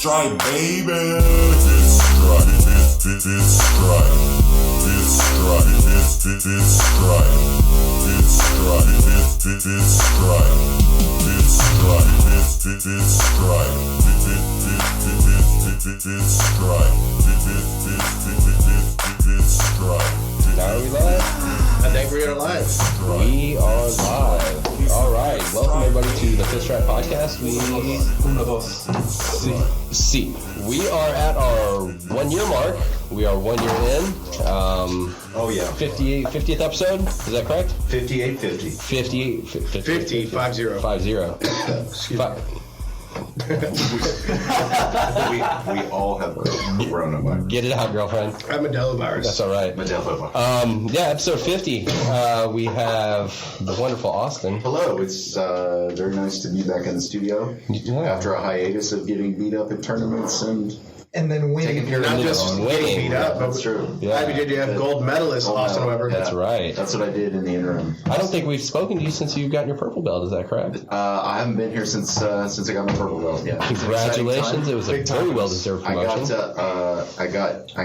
strike, baby. This strike, this strike, this strike, this strike, this strike, this strike, this strike, this strike, this strike, this strike. Now are we live? I think we are live. We are live. All right. Welcome everybody to the Fifth Strike Podcast. We are at our 1 year mark. We are 1 year in. 50th episode. Is that correct? 5850. 50. 50. Excuse me. we all have coronavirus. Get it out, girlfriend. I'm Modelo virus. That's all right. Episode 50. We have the wonderful Austin. Hello, it's very nice to be back in the studio after a hiatus of getting beat up at tournaments and then winning. taking care Not of just getting beat up, but that's true. Yeah. did you have gold medalist Austin Weber? That's right. That's what I did in the interim. I don't think we've spoken to you since you've gotten your purple belt. Is that correct? I haven't been here since I got my purple belt. Yeah. Congratulations! It was a very well-deserved promotion. I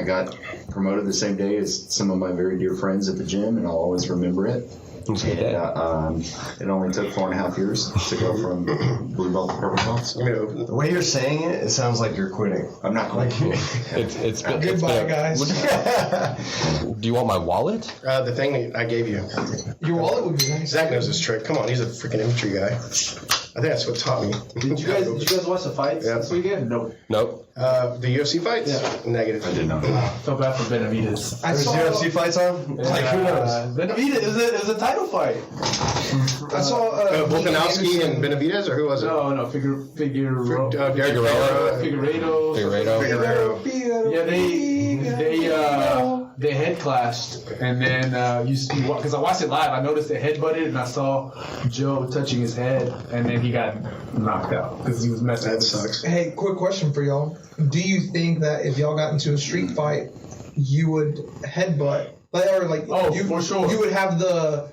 got promoted the same day as some of my very dear friends at the gym, and I'll always remember it. Okay. It only took 4.5 years to go from blue belt to purple belt. So. The way you're saying it, it sounds like you're quitting. I'm not quitting. Goodbye, guys. Do you want my wallet? The thing I gave you. Your wallet would be nice. Zach knows his trick. Come on, he's a freaking infantry guy. I think that's what taught me. Did you guys watch the fights this weekend? Nope. The UFC fights? Yeah. Negative. I did not. Felt bad for Benavidez. There's UFC fights on? Like, who knows? Benavidez is a title fight. I saw Volkanovski and Benavidez, or who was it? No, Figueroa. Figueroa. Yeah, they head clashed, and then you see because I watched it live. I noticed they head butted, and I saw Joe touching his head, and then he got knocked out because he was messing. That with sucks. Hey, quick question for y'all. Do you think that if y'all got into a street fight, you would headbutt? For sure. You would have the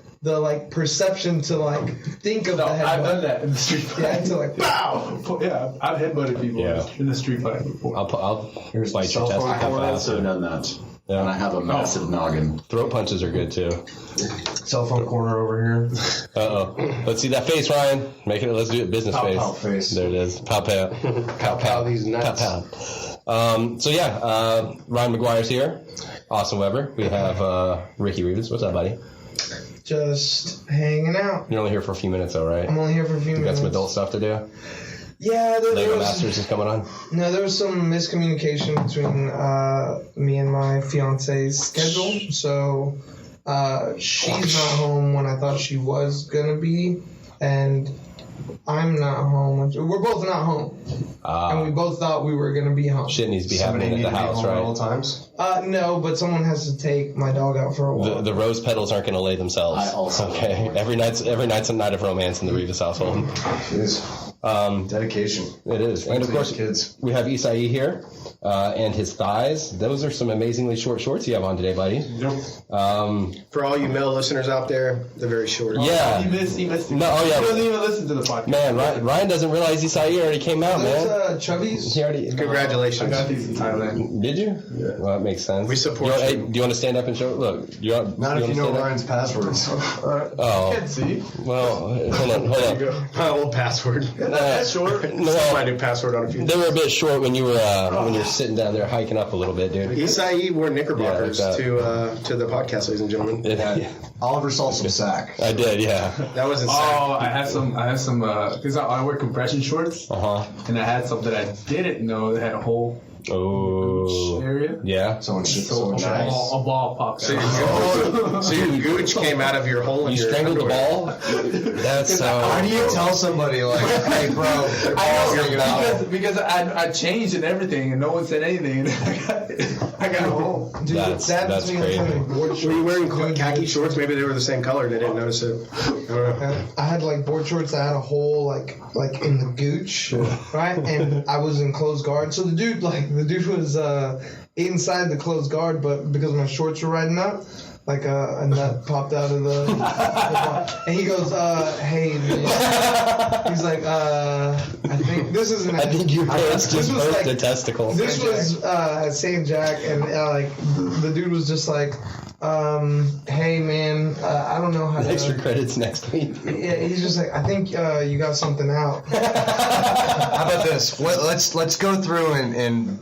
perception to think of the headbutt. I've done that in the street fight. Yeah, to pow! Yeah, I've headbutted people in the street fight before. I'll Here's bite your chest. I have also done that. Yeah. And I have a massive noggin. Throat punches are good too. Cell phone corner over here. Let's see that face, Ryan. Let's do it business face. Pow face. There it is. Pow pow. Pow these nuts. Pow. Ryan McGuire's here. Austin Weber. We have Ricky Rivas. What's up, buddy? just hanging out. You're only here for a few minutes, though, right? I'm only here for a few You minutes. got some adult stuff to do? Yeah, Lego Masters is coming on. No, there was some miscommunication between me and my fiance's schedule. So she's not home when I thought she was gonna be, and I'm not home. We're both not home, and we both thought we were gonna be home. Shit needs to be happening at the house, right? At all times. No, but someone has to take my dog out for a walk. The rose petals aren't going to lay themselves. I also okay. Every night's a night of romance in the Rivas household. Dedication. It is, and of course, kids. We have Isai here, and his thighs. Those are some amazingly short shorts you have on today, buddy. Yep. For all you male listeners out there, they're very short. Yeah. He missed. No, oh yeah. He doesn't even listen to the podcast. Man, Ryan doesn't realize Isai already came out, man. Those chubbies. He already. Congratulations. I got these in Thailand. Did you? Yeah. Well, that makes sense. We support Hey, you. do you want to stand up and show? Look, Not if you know Ryan's passwords. Oh. Can't see. Well, hold on. My old password. That's short. No, My new password on a few. they were a bit short when you were sitting down there hiking up a little bit, dude. Isai wore knickerbockers Yeah, like to the podcast, ladies and gentlemen. Yeah. Oliver saw some sack. I did, yeah. That wasn't Oh, I had some, because I wear compression shorts, and I had some that I didn't know that had a whole Oh. area. Yeah. Someone shit. So Someone a ball popped out. So your gooch came out of your hole in You your strangled the underwear. ball? That's so... How do you tell somebody, like, hey, bro, your ball's gonna get out? Because I changed and everything, and no one said anything, and I got home. Dude, That's me crazy. on board Were you shorts. wearing khaki shorts? Maybe they were the same color and they didn't notice it. I don't know. I had like board shorts that had a hole like in the gooch, right? And I was in closed guard. So the dude was inside the closed guard, but because my shorts were riding up, like a nut popped out of the and he goes, hey, man. He's like, I think this is I think your parents just birthed like, a testicle. This was at St. Jack, and like the dude was just like, hey man, I don't know how Extra to. credits next week. Yeah, he's just like, I think you got something out. How about this? Let's go through and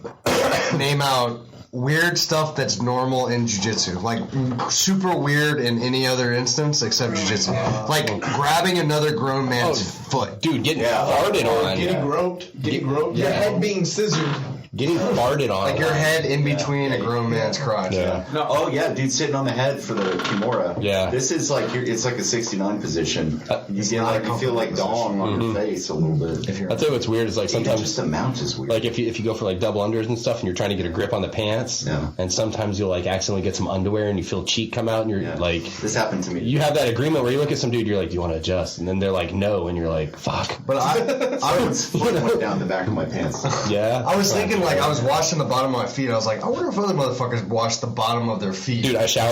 name out weird stuff that's normal in jiu-jitsu, like super weird in any other instance except jiu-jitsu, like grabbing another grown man's foot. Dude, getting farted on. Getting groped. Your head being scissored. Getting farted on. Like your head in between a grown man's crotch. Yeah. No. Oh yeah, dude, sitting on the head for the Kimura. Yeah. This is like it's like a 69 position. You get like you feel like dong on your face a little bit. I'll tell you what's weird is like Even sometimes just the mount is weird. like if you go for like double unders and stuff and you're trying to get a grip on the pants, and sometimes you'll like accidentally get some underwear and you feel cheek come out and you're like, this happened to me. you have that agreement where you look at some dude, you're like, do you want to adjust? And then they're like, no, and you're like, fuck. But I was went down the back of my pants. Yeah. I was thinking, like, I was washing the bottom of my feet. I was like, I wonder if other motherfuckers wash the bottom of their feet. Dude, I shower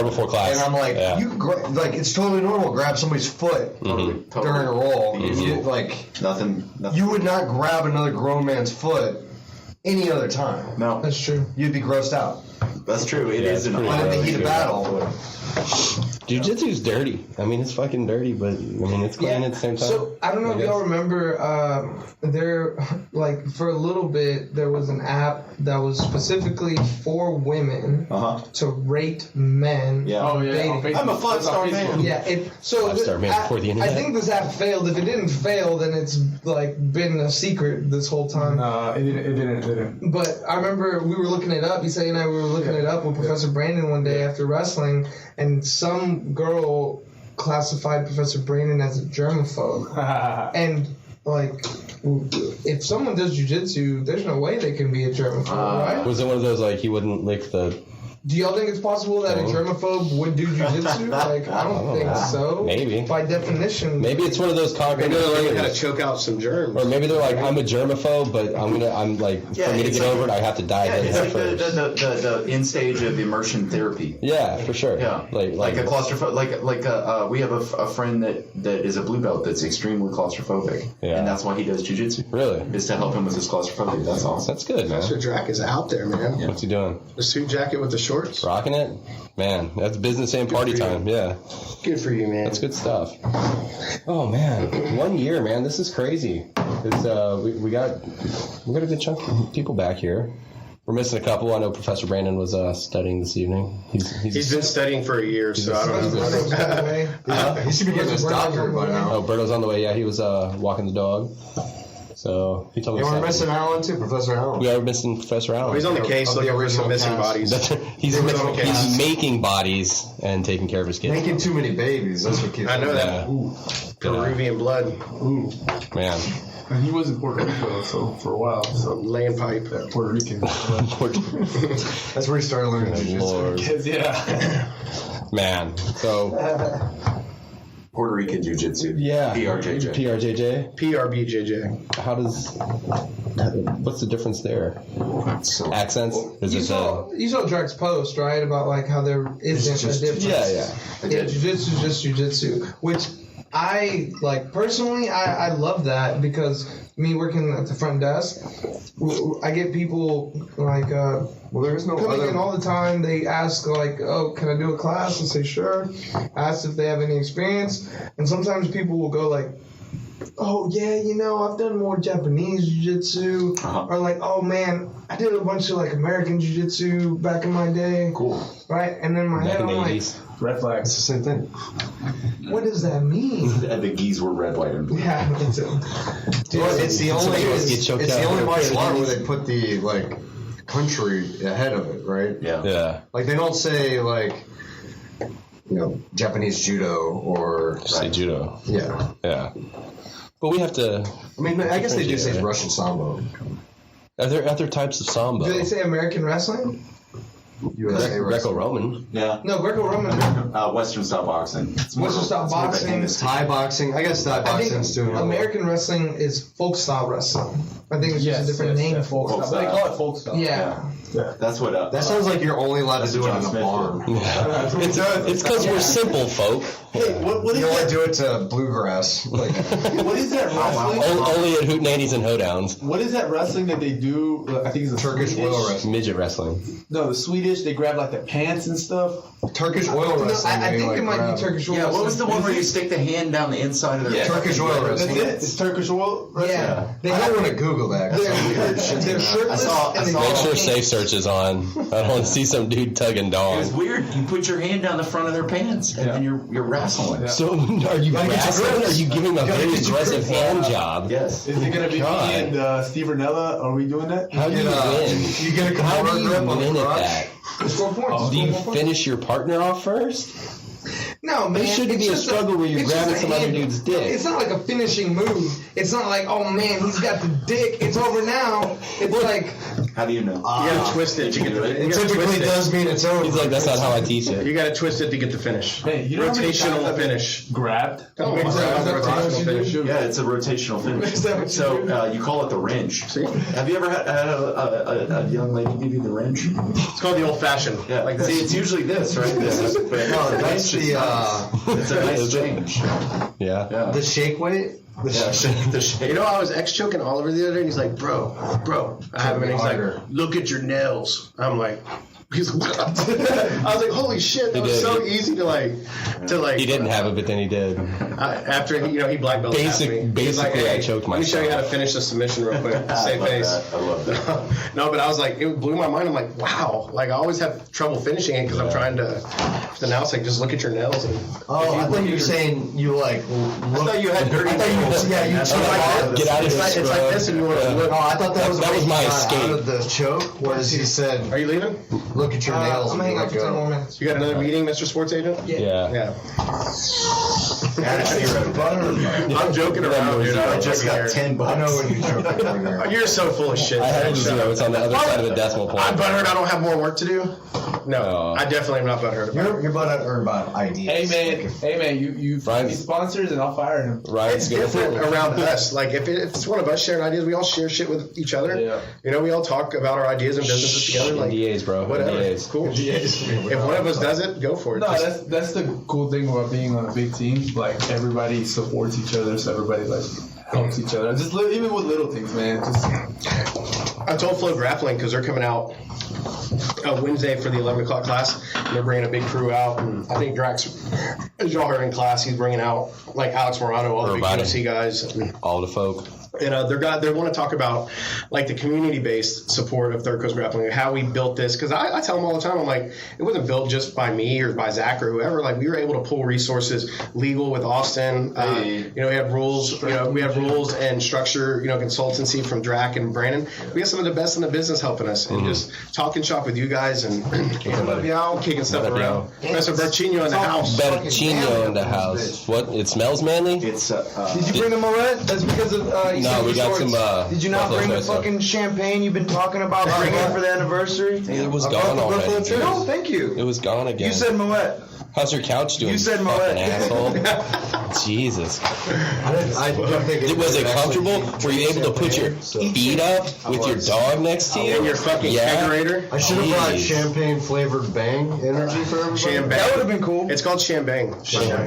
before class. And I'm like, yeah. you like, it's totally normal. Grab somebody's foot during a roll. If you like, Nothing. you would not grab another grown man's foot any other time. No, That's true. You'd be grossed out. that's true. It is an pretty But in the heat of battle, Jiu-jitsu's dirty. I mean, it's fucking dirty, but I mean, it's clean at the same time. So I don't know if y'all remember, there, like for a little bit, there was an app that was specifically for women to rate men. Yeah. Oh yeah. Dating. on Facebook. I'm a 5-star man. Yeah, so 5-star man before the internet. I think this app failed. If it didn't fail, then it's like been a secret this whole time. No, it didn't. But I remember we were looking it up. Isai and I were looking it up with Professor Brandon one day after wrestling, and some girl classified Professor Brandon as a germaphobe. And like, if someone does jiu-jitsu, there's no way they can be a germaphobe, right? Was it one of those like he wouldn't lick the? Do y'all think it's possible that a germaphobe would do jiu-jitsu? Like, I don't think so. Maybe. By definition. Maybe it's one of those cognitive Maybe they're like, things. gotta choke out some germs. Or maybe they're like, I'm a germaphobe, but I'm like, for me to it's get over it, I have to die Yeah, it's like first. the end stage of immersion therapy. Yeah, for sure. Yeah, like a claustrophobic. We have a friend that is a blue belt that's extremely claustrophobic, Yeah. and that's why he does jiu-jitsu. Really? Is to help him with his claustrophobia. That's awesome. That's good, man. So Drac is out there, man. What's he doing? The suit jacket with the shorts. Rocking it? Man, that's business and party for you. time. Yeah. Good for you, man. That's good stuff. Oh man, 1 year, man. This is crazy. It's we got a good chunk of people back here. We're missing a couple. I know Professor Brandon was studying this evening. He's been studying for a year, so I don't know. he should be getting his doctorate by now. Oh, Berto's on the way. Yeah, he was walking the dog. So he told me. You were something. missing Alan too, Professor Alan. We are missing Professor Allen. He's on the case Of the looking for some original missing cast. bodies. He's making bodies and taking care of his kids. Making too many babies. That's what keeps. I know that. Yeah. Peruvian blood. Man. And he was in Puerto Rico for a while. So Land pipe. Puerto Rican. That's where he started learning jiu-jitsu. Lord. Yeah. Man. So Puerto Rican jiu-jitsu. yeah. PRJJ. PRJJ. PRBJJ. How does? What's the difference there? So, Accents? Is You it? saw Drac's post, right? About like how there isn't a difference. Yeah. Yeah, jiu-jitsu is just jiu-jitsu, which I like personally. I love that because me working at the front desk, I get people like Well, there is no coming other. in all the time. They ask like, "Oh, can I do a class?" And say, "Sure." Ask if they have any experience, and sometimes people will go like, "Oh yeah, I've done more Japanese jiu-jitsu," or like, "Oh man, I did a bunch of like American jiu-jitsu back in my day." cool. Right, and then in my Back head in the I'm like, 80s. Red It's flags. the same thing. what does that mean? The geese were red, white, and blue. Yeah, it's Well, it's the only. Somebody get choked out with martial art a- where they put the like country ahead of it, right? Yeah. Yeah. Like they don't say like, Japanese judo or Say judo. yeah. Yeah. But we have to. I mean, I guess they do say Yeah. Russian sambo. Are there other types of sambo? do they say American wrestling? USA wrestling. Greco-Roman. Yeah. No, Greco-Roman. Western style boxing. It's Western style it's more of a boxing. heinous- Thai boxing. I guess Thai I think boxing's doing it. American wrestling is folk style wrestling. I think it's just a different name. folk Folk style. But they style. call it folk style. Yeah. That's what. That sounds like you're only allowed to do it John in a Smith barn. It's because we're simple folk. Hey, what is You only that? do it to bluegrass. Like, What is that wrestling? Only at hootenannies and hoedowns. What is that wrestling that they do? I think it's a Turkish Swedish- oil wrestling. Midget wrestling. No, the Swedish. They grab like the pants and stuff. Turkish oil No, wrestling. I they, think like, it might grab- be Turkish oil. Yeah, what was the one where you wrestling. stick the hand down the inside of their Turkish oil That's wrestling. it. It's Turkish oil. wrestling? Yeah. They I have, don't want to Google that. 'cause they're shirtless and they Make sure have Safe Search is on. I don't want to see some dude tugging It dong. was weird. You put your hand down the front of their pants, and then you're wrestling. So, are you wrestling? Are you giving a very aggressive hand job? Yes. Is it gonna be God. me and Steve Ranella? Are we doing that? How do you win? You get a How do corner you grip on win the at crotch. that? score points. Do you Score points. finish your partner off first? No, man. There shouldn't it's be a just struggle where you're it's just grabbing a some other hand- dude's dick. It's not like a finishing move. It's not like, oh man, he's got the dick. It's over now. It's like, How do you know? You gotta twist it to get the It you gotta typically twist it. does mean it's over. He's like, that's not how I teach it. You gotta twist it to get the finish. Hey, you know how many times Rotational I've been finish. grabbed. Oh, Is that rotational what you finish. do? Yeah, it's a rotational finish. Is that what you So do? you call it the wrench. See? Have you ever had a young lady give you the wrench? It's called the old fashioned. Yeah. Like this. See, it's usually this, right? This is, but Oh, that's it's the nice. It's a nice change. Yeah. Yeah. the shake weight. Yeah, the shape. You know, I was choking Oliver the other day, and he's like, bro, I have him, and he's like, look at your nails. I'm like, he's like, what? I was like, holy shit, that was did. so easy to like. He didn't have it, but then he did. After he black belted Basically, me. He's like, I hey, choked let me show you how to myself. finish the submission real quick. I Save love face. that. I love that. No, but I was like, it blew my mind. I'm like, wow. Like I always have trouble finishing it because I'm trying to. So now it's like, just look at your nails and. Oh, I thought you were saying you like. I thought you had dirty nails. Yeah, you That's took what I off. thought. Get out of It's here. like, it's like this, and you want to look. No, I thought that was That was my out escape. of the choke. Whereas he said, Are you leaving? "Look at your nails." I'm and hanging let out for 10 more go. minutes. You got another meeting, Mr. Sports Agent? Yeah. Yeah. Butter. I'm joking around, dude. I I'm just joking got here. $10. I know when you choke right there. You're so full of shit. I had man. a Shut zero. up. It's on the other side of the decimal I'm point. butthurt. I don't have more work to do. No, Oh. I definitely am not butthurt about it. You're about ideas. Hey man, you find me Ryan's- sponsors and I'll fire him. Ryan's It's gonna different around us. Like if it's one of us sharing ideas, we all share shit with each other. Yeah. You know, we all talk about our ideas and businesses together. Like NDAs, bro. whatever. NDAs. Cool. If one of us does it, go for it. No, Just- that's the cool thing about being on a big team. Like everybody supports each other, so everybody like helps each other. Just even with little things, man. Just I told Flow Grappling because they're coming out Wednesday for the 11 o'clock class. And they're bringing a big crew out. And I think Drax, as y'all heard in class, he's bringing out like Alex Morano, all the big Everybody. UFC guys. All the folk. And they want to talk about like the community-based support of Third Coast Grappling, how we built this. Because I tell them all the time, I'm like, it wasn't built just by me or by Zach or whoever. Like we were able to pull resources, legal with Austin. You know, we have rules. You know, we have rules and structure. You know, consultancy from Drac and Brandon. We have some of the best in the business helping us and just talking shop with you guys and kicking stuff What up, around. Mr. Berchino in the house. Berchino in the house. What? It smells manly? It's Did you bring the Moet? That's because of No, we got some. Did you not Buffalo bring the Trace stuff. fucking champagne you've been talking about bringing for the anniversary? It was gone already. dude. No, thank you. It was gone again. You said Moet. How's your couch doing? You said fucking Moet. asshole. Jesus. I didn't think Was it comfortable? Were you able to put your feet up with your dog next to you? And your fucking Yeah. kegerator. I should have brought Jeez. champagne flavored Bang energy for everybody. Champagne. That would have been cool. It's called Chambang.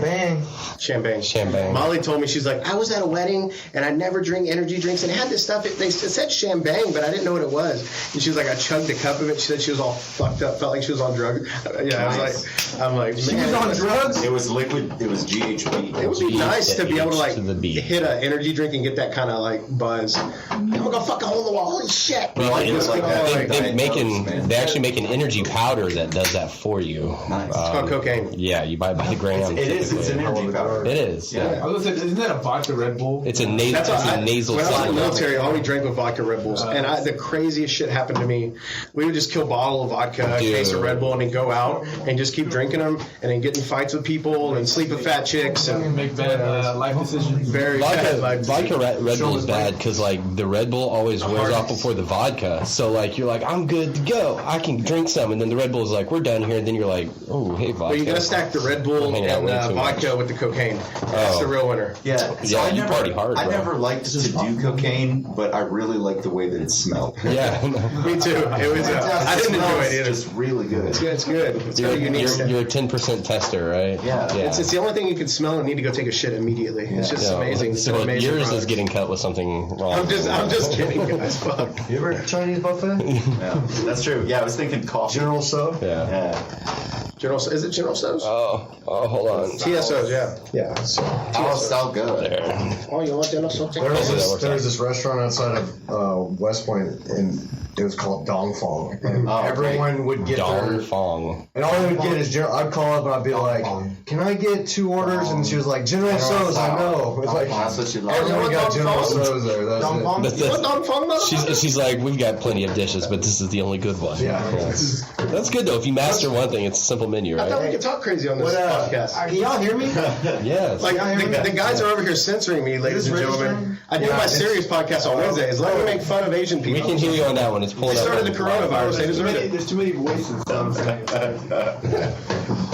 Bang. Champagne. Champagne. Molly told me, she's like, I was at a wedding and I never drink energy drinks and it had this stuff. It said Chambang, but I didn't know what it was. And she was like, I chugged a cup of it. She said she was all fucked up, felt like she was on drugs. Yeah, I was like, I'm like, She man, was on drugs? it was liquid. It was GHB. It would be G nice to be able to like to the B. hit an energy drink and get that kind of like buzz. I'm gonna go fuck a hole in the wall. Holy shit! Well, I just like that. They actually make an energy powder that does that for you. Nice. It's called cocaine. Yeah, you buy it by the gram. It is. It's an typically. energy powder. It is. Yeah. I was gonna say, isn't that a vodka Red Bull? It's a nasal. That's It's all a nasal When I was in the supplement. military, all we drank was vodka Red Bulls, and the craziest shit happened to me. We would just kill a bottle of vodka, a Dude. case of Red Bull, and then go out and just keep drinking them. and then get in fights with people and sleep with fat chicks and Make bad life decisions. very bad life Vodka decisions. Red Bull is bad because like the Red Bull always wears off before the vodka. So like you're like, I'm good to go. I can drink some, and then the Red Bull is like, we're done here. And then you're like, oh hey vodka. But you gotta stack the Red Bull Hanging out and way too vodka with the cocaine. That's the real winner. Yeah, so Yeah, you party hard, I bro. never liked to do cocaine, but I really liked the way that it smelled. Yeah. Me too. It was. I didn't enjoy it either. It's just really good. It's good. It's good. It's You're, very unique. you're a 10% tester, right? Yeah. It's the only thing you can smell and need to go take a shit immediately. It's just Yeah. amazing. It's So an amazing yours is product. getting cut with something wrong. I'm just kidding, guys. Fuck. You ever Chinese buffet? Yeah, that's true. Yeah, I was thinking coffee. General So? Yeah. General, is it General So's? Oh, hold on. TSO's, yeah. So, Oh, style good. There. Oh, you want General So's? there was Hopefully that this, works there was out. this restaurant outside of West Point, and it was called Dong Fong. And Oh, okay. everyone would get Dong their... Fong. And all they would get is General... I'd call up and I'd be like, can I get 2 orders? And she was like, General So's, I know. It's like, That's what you like. everyone got General So's there. That's Dong it. Fong? That's You it. want Dong Fong, though? She's like, we've got plenty of dishes, but this is the only good one. Yeah. That's good though. If you master one thing, it's a simple menu, I thought we right? could talk crazy on this podcast. Can y'all hear me? Yes. Like, the guys are over here censoring me, ladies and gentlemen. I do my serious podcast on Wednesdays. Let me make fun of Asian We people. can hear you on that one. It's pulling They up. started the coronavirus. They deserve it. There's too many voices.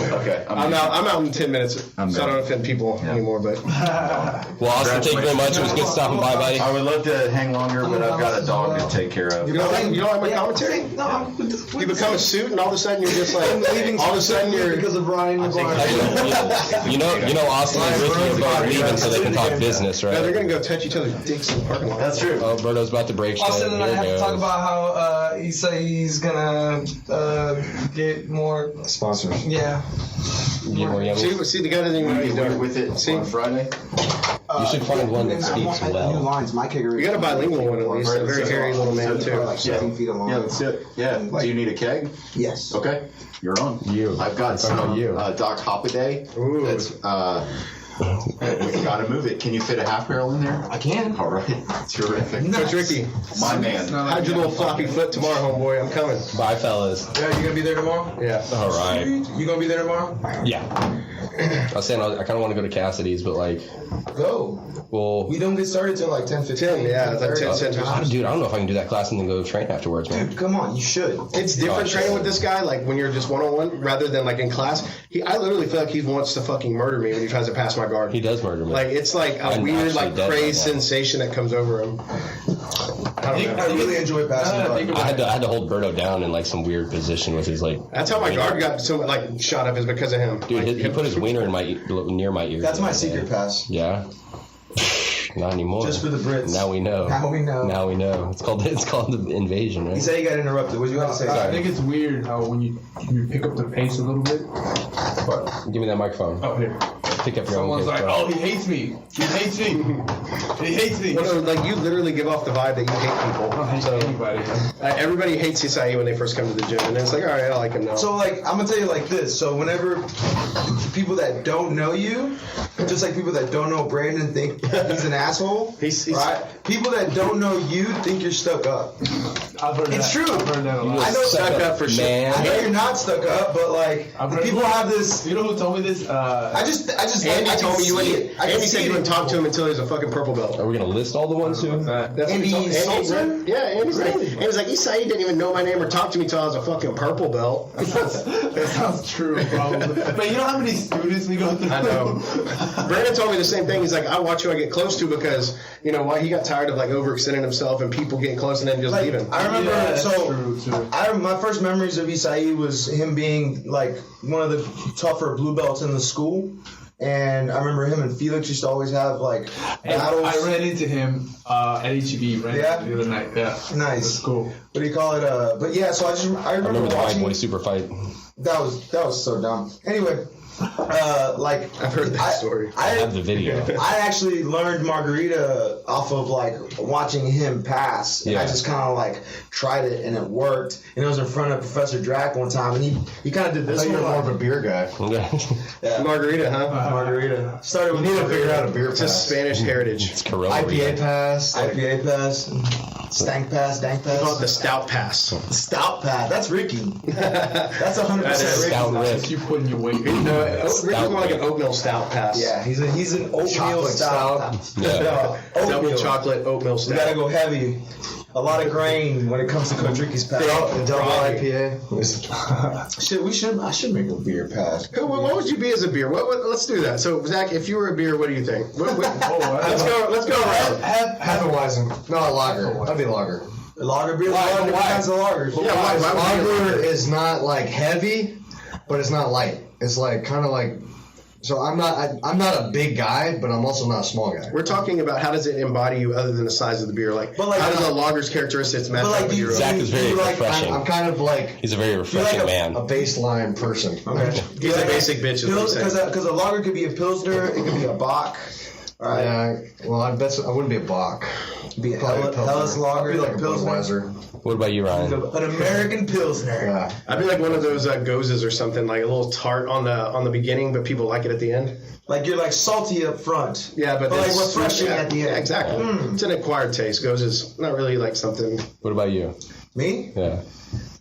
Okay. I'm out in 10 minutes, so I don't offend people anymore. But Well, Austin, thank you very much. It was good stopping by, buddy. I would love to hang longer, but I've got a dog to take care of. you don't like my commentary? No, You become a suit, and all of a sudden you're just like, all of a sudden you're. because of Ryan McGuire. You know, Austin and Ricky are both leaving so they can talk business, No, they're right? gonna go touch each other's dicks in the parking lot. That's true. Oh, Berto's about to break shit. Austin and I Here have it to talk goes. about how Isai's gonna get more. Sponsors. Yeah. Get more yummy. See, the guy doesn't even know what he's doing. With it See? on Friday. You should find one that speaks New well. lines. My kicker. You got a bilingual one at least, a very hairy little man too. Like 7 feet long. Yeah, let's do it. Yeah. Do you need a keg? Yes. Okay. You're on. You. I've got Talking about some you. Doc Hoppaday. Ooh. That's we've got to move it. Can you fit a half barrel in there? I can. All right. Terrific. Coach Ricky, My man. hide your little floppy foot tomorrow, homeboy. I'm coming. Bye, fellas. Yeah, you gonna be there tomorrow? Yeah. All right. You gonna be there tomorrow? Yeah. I was saying I kind of want to go to Cassidy's, but like, Go. well, We don't get started till like 10:15. 10, yeah, it's like 10, 10. dude, I don't know if I can do that class and then go train afterwards, man. Dude, come on, you should. It's different Gosh. training with this guy, like when you're just one-on-one, rather than like in class. I literally feel like he wants to fucking murder me when he tries to pass my guard. He does murder me. Like it's like a I'm weird, actually like dead crazed right now. sensation that comes over him. I don't know. I really enjoy passing by. I had to hold Berto down in like some weird position with his like. That's how my guard got so like shot up is because of him. Dude, Like, he put his wiener in near my ear. That's my secret pass. Yeah. Not anymore. Just for the Brits. Now we know. Now we know. Now we know. It's called the invasion, right? He said he got interrupted. What you got to say? I think it's weird how when you pick up the pace a little bit. But Give me that microphone. oh, here. Pick up your own Someone's pace, like, bro. oh, he hates me. He hates me. He hates me. Well, no, like you literally give off the vibe that you hate people. I don't hate So anybody. everybody hates Isai when they first come to the gym, and it's like, all right, I like him now. So, like, I'm gonna tell you like this. So, whenever people that don't know you, just like people that don't know Brandon think he's an asshole, He's- right? People that don't know you think you're stuck up. I've heard It's that. true. I've heard that a You lot. I know just stuck suck up for shit. man. I know you're not stuck up, but like I've heard- people have this. You know who told me this? I just Andy I can told me you see wouldn't. it. I can Andy see said it you wouldn't in talk to people. him until he was a fucking purple belt. Are we gonna list all the ones who? That's what Andy he told Salter? Yeah, Andy's like, Andy's like, Isai didn't even know my name or talk to me till I was a fucking purple belt. That sounds true, probably. But you know how many students we go through? I know. Brandon told me the same thing. He's like, I watch who I get close to because, you know, why he got tired of like overextending himself and people getting close and then just Like, leaving. I remember, Yeah, that's so true, too. my first memories of Isai was him being like one of the tougher blue belts in the school, and I remember him and Felix used to always have like battles. I ran into him at HEB right Yeah? the other night. Yeah. Nice. That's cool. What do you call it? But yeah, so I I remember remember the white watching. boy super fight. That was so dumb. Anyway, like I've heard that story. I have the video. I actually learned margarita off of like watching him pass. And I just kind of like tried it and it worked. And it was in front of Professor Drac one time, and he kind of did this. You're one, more of a beer guy. yeah. Margarita, huh? Margarita. Started with You need to figure out a beer It's just pass. Spanish heritage. It's Corona. IPA pass. Like, IPA pass, stank pass, dank They call it the pass, stout pass. stout pass. That's Ricky. That's 100% That is Ricky. Stout Rick. You putting your weight. No, Rick's more like an oatmeal stout pass. Yeah, he's an oatmeal Chocolate stout. Yeah. Double Oatmeal. chocolate oatmeal We stout. gotta go heavy. A lot of grain when it comes to Coach Ricky's pass. double IPA. I should make a beer pass. What would you be as a beer? Let's do that. So, Zach, if you were a beer, what do you think? Let's go around. Hefeweizen. No, lager. That'd be lager. Lager beer, lager different kinds of lagers. Yeah, why would you Lager is not like heavy, but it's not light. It's like kind of like. So I'm not a big guy, but I'm also not a small guy. We're talking about how does it embody you other than the size of the beer? Like, But like- how does a lager's characteristics match But like up with you- your Zach own? is very like- refreshing. I'm kind of like He's a very refreshing man. a baseline person. Okay. He's a basic bitch, is what he's saying. Because a lager could be a Pilsner, it could be a Bock. All right. Yeah. Well, I wouldn't be a Bach. Be a Probably a Pilsner. Hellas lager, I'd be like a Pilsner. Budweiser. What about you, Ryan? An American Pilsner. Yeah. I'd be like one of those gozes or something, like a little tart on the beginning, but people like it at the end. Like you're like salty up front. Yeah, but like it's refreshing yeah, at the end. Yeah, exactly. It's an acquired taste. Gozes not really like something. What about you? Me? Yeah.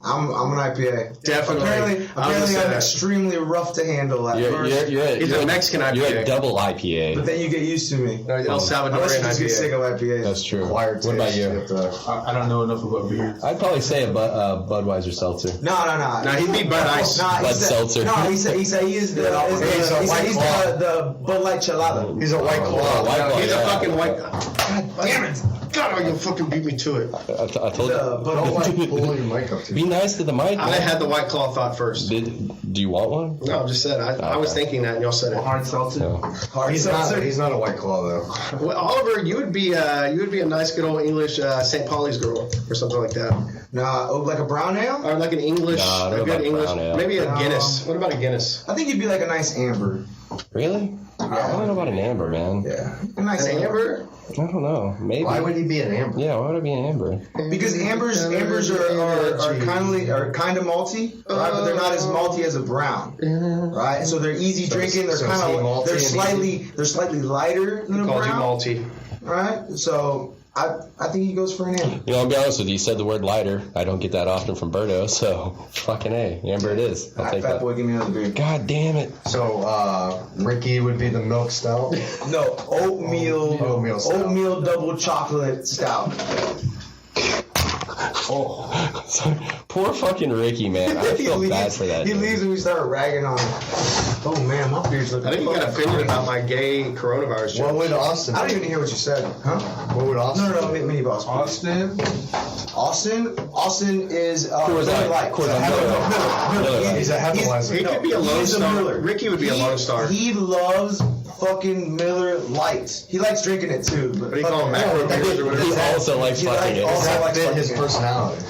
I'm an IPA. Definitely. Apparently I'm extremely rough to handle at first. You're a Mexican IPA. You're a double But IPA. then you get used to me. El Unless you Salvadorian just get sick IPA. of IPAs. That's true. Acquired What about taste. you? have to- I don't know enough about beer. I'd probably say a Budweiser seltzer. No. Nah, he'd be Bud Ice. Nah, Bud Seltzer. No, he said he is the He's a White Claw. the Bud Light Chelada. He's a White Claw. White Claw. He's a Yeah. fucking white. God damn it! God, you fucking beat me to it. I told you. But Don't like pull your mic up too. Be nice to the mic. I man. had the White Claw thought first. Do you want one? No, I just said I was thinking that, and y'all said it. Hard seltzer. No. hard He's not a White Claw though. Well, Oliver, you would be a nice good old English St. Pauli's girl or something like that, Nah, like a brown ale. or like an English, No, I don't a know good about English, brown ale. maybe a No. Guinness. What about a Guinness? I think you'd be like a nice amber. Really? I don't know about an amber, man. Yeah, a nice An amber? I don't know. Maybe. Why would he be an amber? Yeah, why would it be an amber? Because ambers are kind of malty, right? But they're not as malty as a brown, right? So they're easy drinking. They're so kind is he of malty they're and slightly lighter than a Called you brown, malty. right? So I think he goes for an amber. You know, I'll be honest with you. You said the word lighter. I don't get that often from Berto, so fucking A. Amber it is. I'll take Fat that. boy, give me another beer. God damn it. So Ricky would be the milk stout. No, Oatmeal stout. oatmeal double chocolate stout. Poor fucking Ricky, man. I feel bad for that. He dude. leaves and we start ragging on him. Oh man, my beer's looking. I think you got offended about my gay coronavirus joke. What would Austin? I don't even hear what you said, huh? What would Austin? No, mini boss. Austin. Austin is Coors Miller Light. Lite. Coors Light. Miller Lite. He's a Hefeweizen. He could be a He Lone is a Star. Miller. Ricky would be a Lone Star. He loves fucking Miller Lite. He likes drinking it too. But What do you call them? Macro beers or He whatever. also likes He fucking like it. all- Does that like fit fucking his it. personality?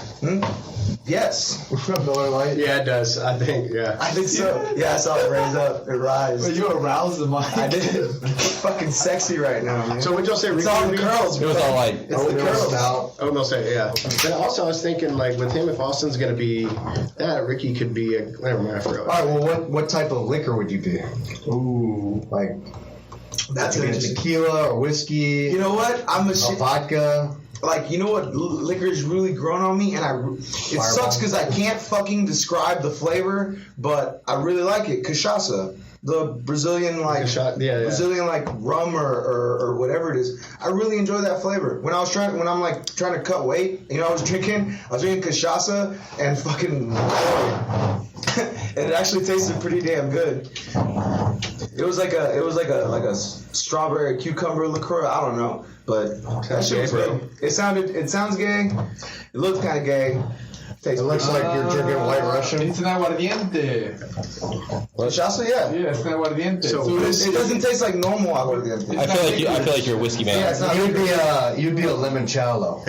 Yes, Miller Lite. Yeah, it does. I think. Yeah. I think so. Yeah, I saw it raise up. It rise. But you aroused the mic. I did. Fucking sexy right now, man. So what'd y'all say? It's Ricky all would the be? curls. It was all like, It's the Oatmeal curls. stout. Oh, no, say yeah. But also, I was thinking like with him, if Austin's gonna be that, Ricky could be a. Never mind, I forgot. All right. Well, what type of liquor would you be? Ooh. Like That's maybe a interesting. tequila or whiskey? You know what? I'm a a shit. vodka. Like, you know what liquor has really grown on me, and it sucks because I can't fucking describe the flavor, but I really like it. Cachaça, the Brazilian Brazilian like rum or whatever it is. I really enjoy that flavor. When I'm like trying to cut weight, you know, I was drinking cachaça and fucking, and it actually tasted pretty damn good. It was like a strawberry cucumber liqueur. I don't know. But that shit was gay, bro. good. It sounds gay. It looks kind of gay. It looks like you're drinking White Russian. It's an aguardiente. Cachaça, yeah. Yeah, it's an aguardiente. So It doesn't taste like normal aguardiente. I feel like you're a whiskey man. Yeah, it's not You'd be a limoncello.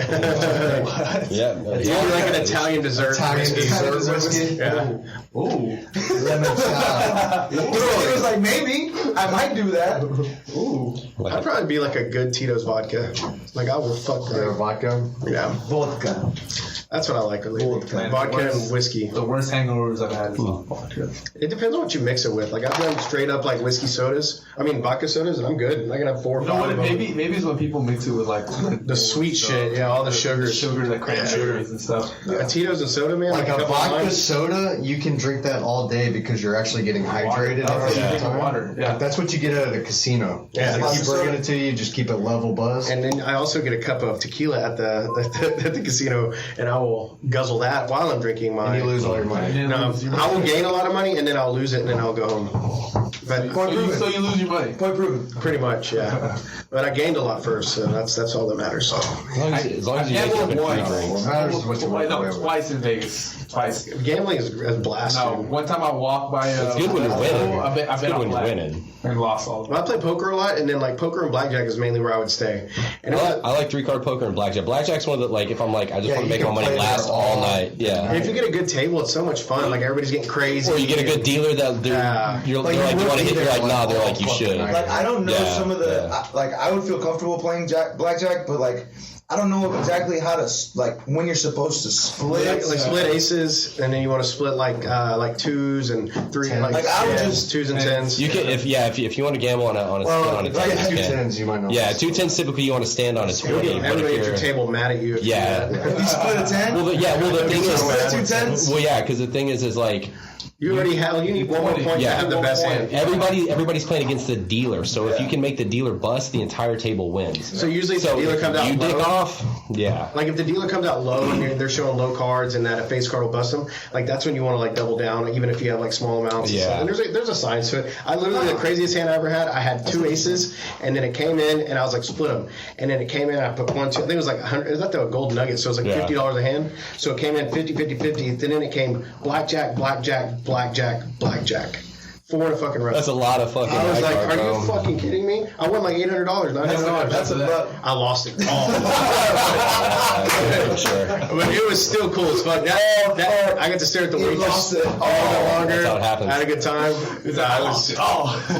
Yeah. You'd be like an Italian dessert. Italian whiskey. dessert whiskey. Yeah. Ooh. Limoncello. It I might do that. Ooh. I'd probably be like a good Tito's vodka. Like I will fuck Your that. vodka. Yeah. Vodka. That's what I like lately. Vodka and whiskey. The worst hangovers I've had is vodka. It depends on what you mix it with. Like I've done straight up like whiskey sodas. I mean vodka sodas, and I'm good. I can have 4 or 5 You know what? of them. Maybe it's when people mix it with like The sweet shit, yeah, all the sugars. like cranberries and stuff. Tito's and soda, man. Like a couple of vodka lines. soda, you can drink that all day because you're actually getting hydrated. Water. Yeah. That's what you get at a casino. Yeah, They vodka keep bringing it to you, just keep a level buzz. And then I also get a cup of tequila at the casino, and I will guzzle that while I'm drinking mine. And you lose all your money. No, I will gain a lot of money, and then I'll lose it, and then I'll go home. But So you lose your money. Point proven. pretty much, yeah. But I gained a lot first, so that's all that matters. As long as you make it What matters is what you walk away with. Twice in Vegas. Twice. Gambling is a blast. No, dude. one time I walked by. It's good when you're winning. I bet It's good on when you're black winning. and lost all. Well, I play poker a lot, and then like poker and blackjack is mainly where I would stay. And I like 3-card poker and blackjack. Blackjack's one of the, like, if I'm like, I just want to make my money last all night. Yeah. if you get a good table, it's so much fun. Like everybody's getting crazy. Or you get a good dealer that you're like, you want to hit, you're like, nah, they're like, you should. Like I don't know some of the like I would feel comfortable playing blackjack, but like I don't know exactly how to like when you're supposed to split. Like split aces, and then you want to split like 2s and 3, Like, I would just 2s and 10s. You can if you want to gamble on a Well, on a like 10, two you can. tens, you might know. Yeah, 2 10s typically you want to stand on a 20. But Everybody if at your you're, table mad at you. If you do that. If you split a 10, well, the thing is, split 2 tens. well, yeah, because the thing is like. You already have. You need 1 more point to have the best hand. Everybody's playing against the dealer, so if you can make the dealer bust, the entire table wins. So usually if the dealer comes out you low, dick off, yeah. like if the dealer comes out low and they're showing low cards and that a face card will bust them, like that's when you want to like double down, even if you have like small amounts. Yeah. And there's a science to it. I literally the craziest hand I ever had. I had 2 aces, and then it came in, and I was like split them, and then it came in. I put 1, 2. I think it was like 100. It was like the gold nugget, so it was like $50 a hand. So it came in 50, 50, 50. Then it came blackjack, blackjack, blackjack, blackjack. 4 in a fucking row. That's a lot of fucking. I was like, card, "Are bro. you fucking kidding me? I won like $800, $900. That's a I lost it all." For sure. But it was still cool as fuck. I got to stare at the waitress lost it. all night longer. That's how it happens. I had a good time.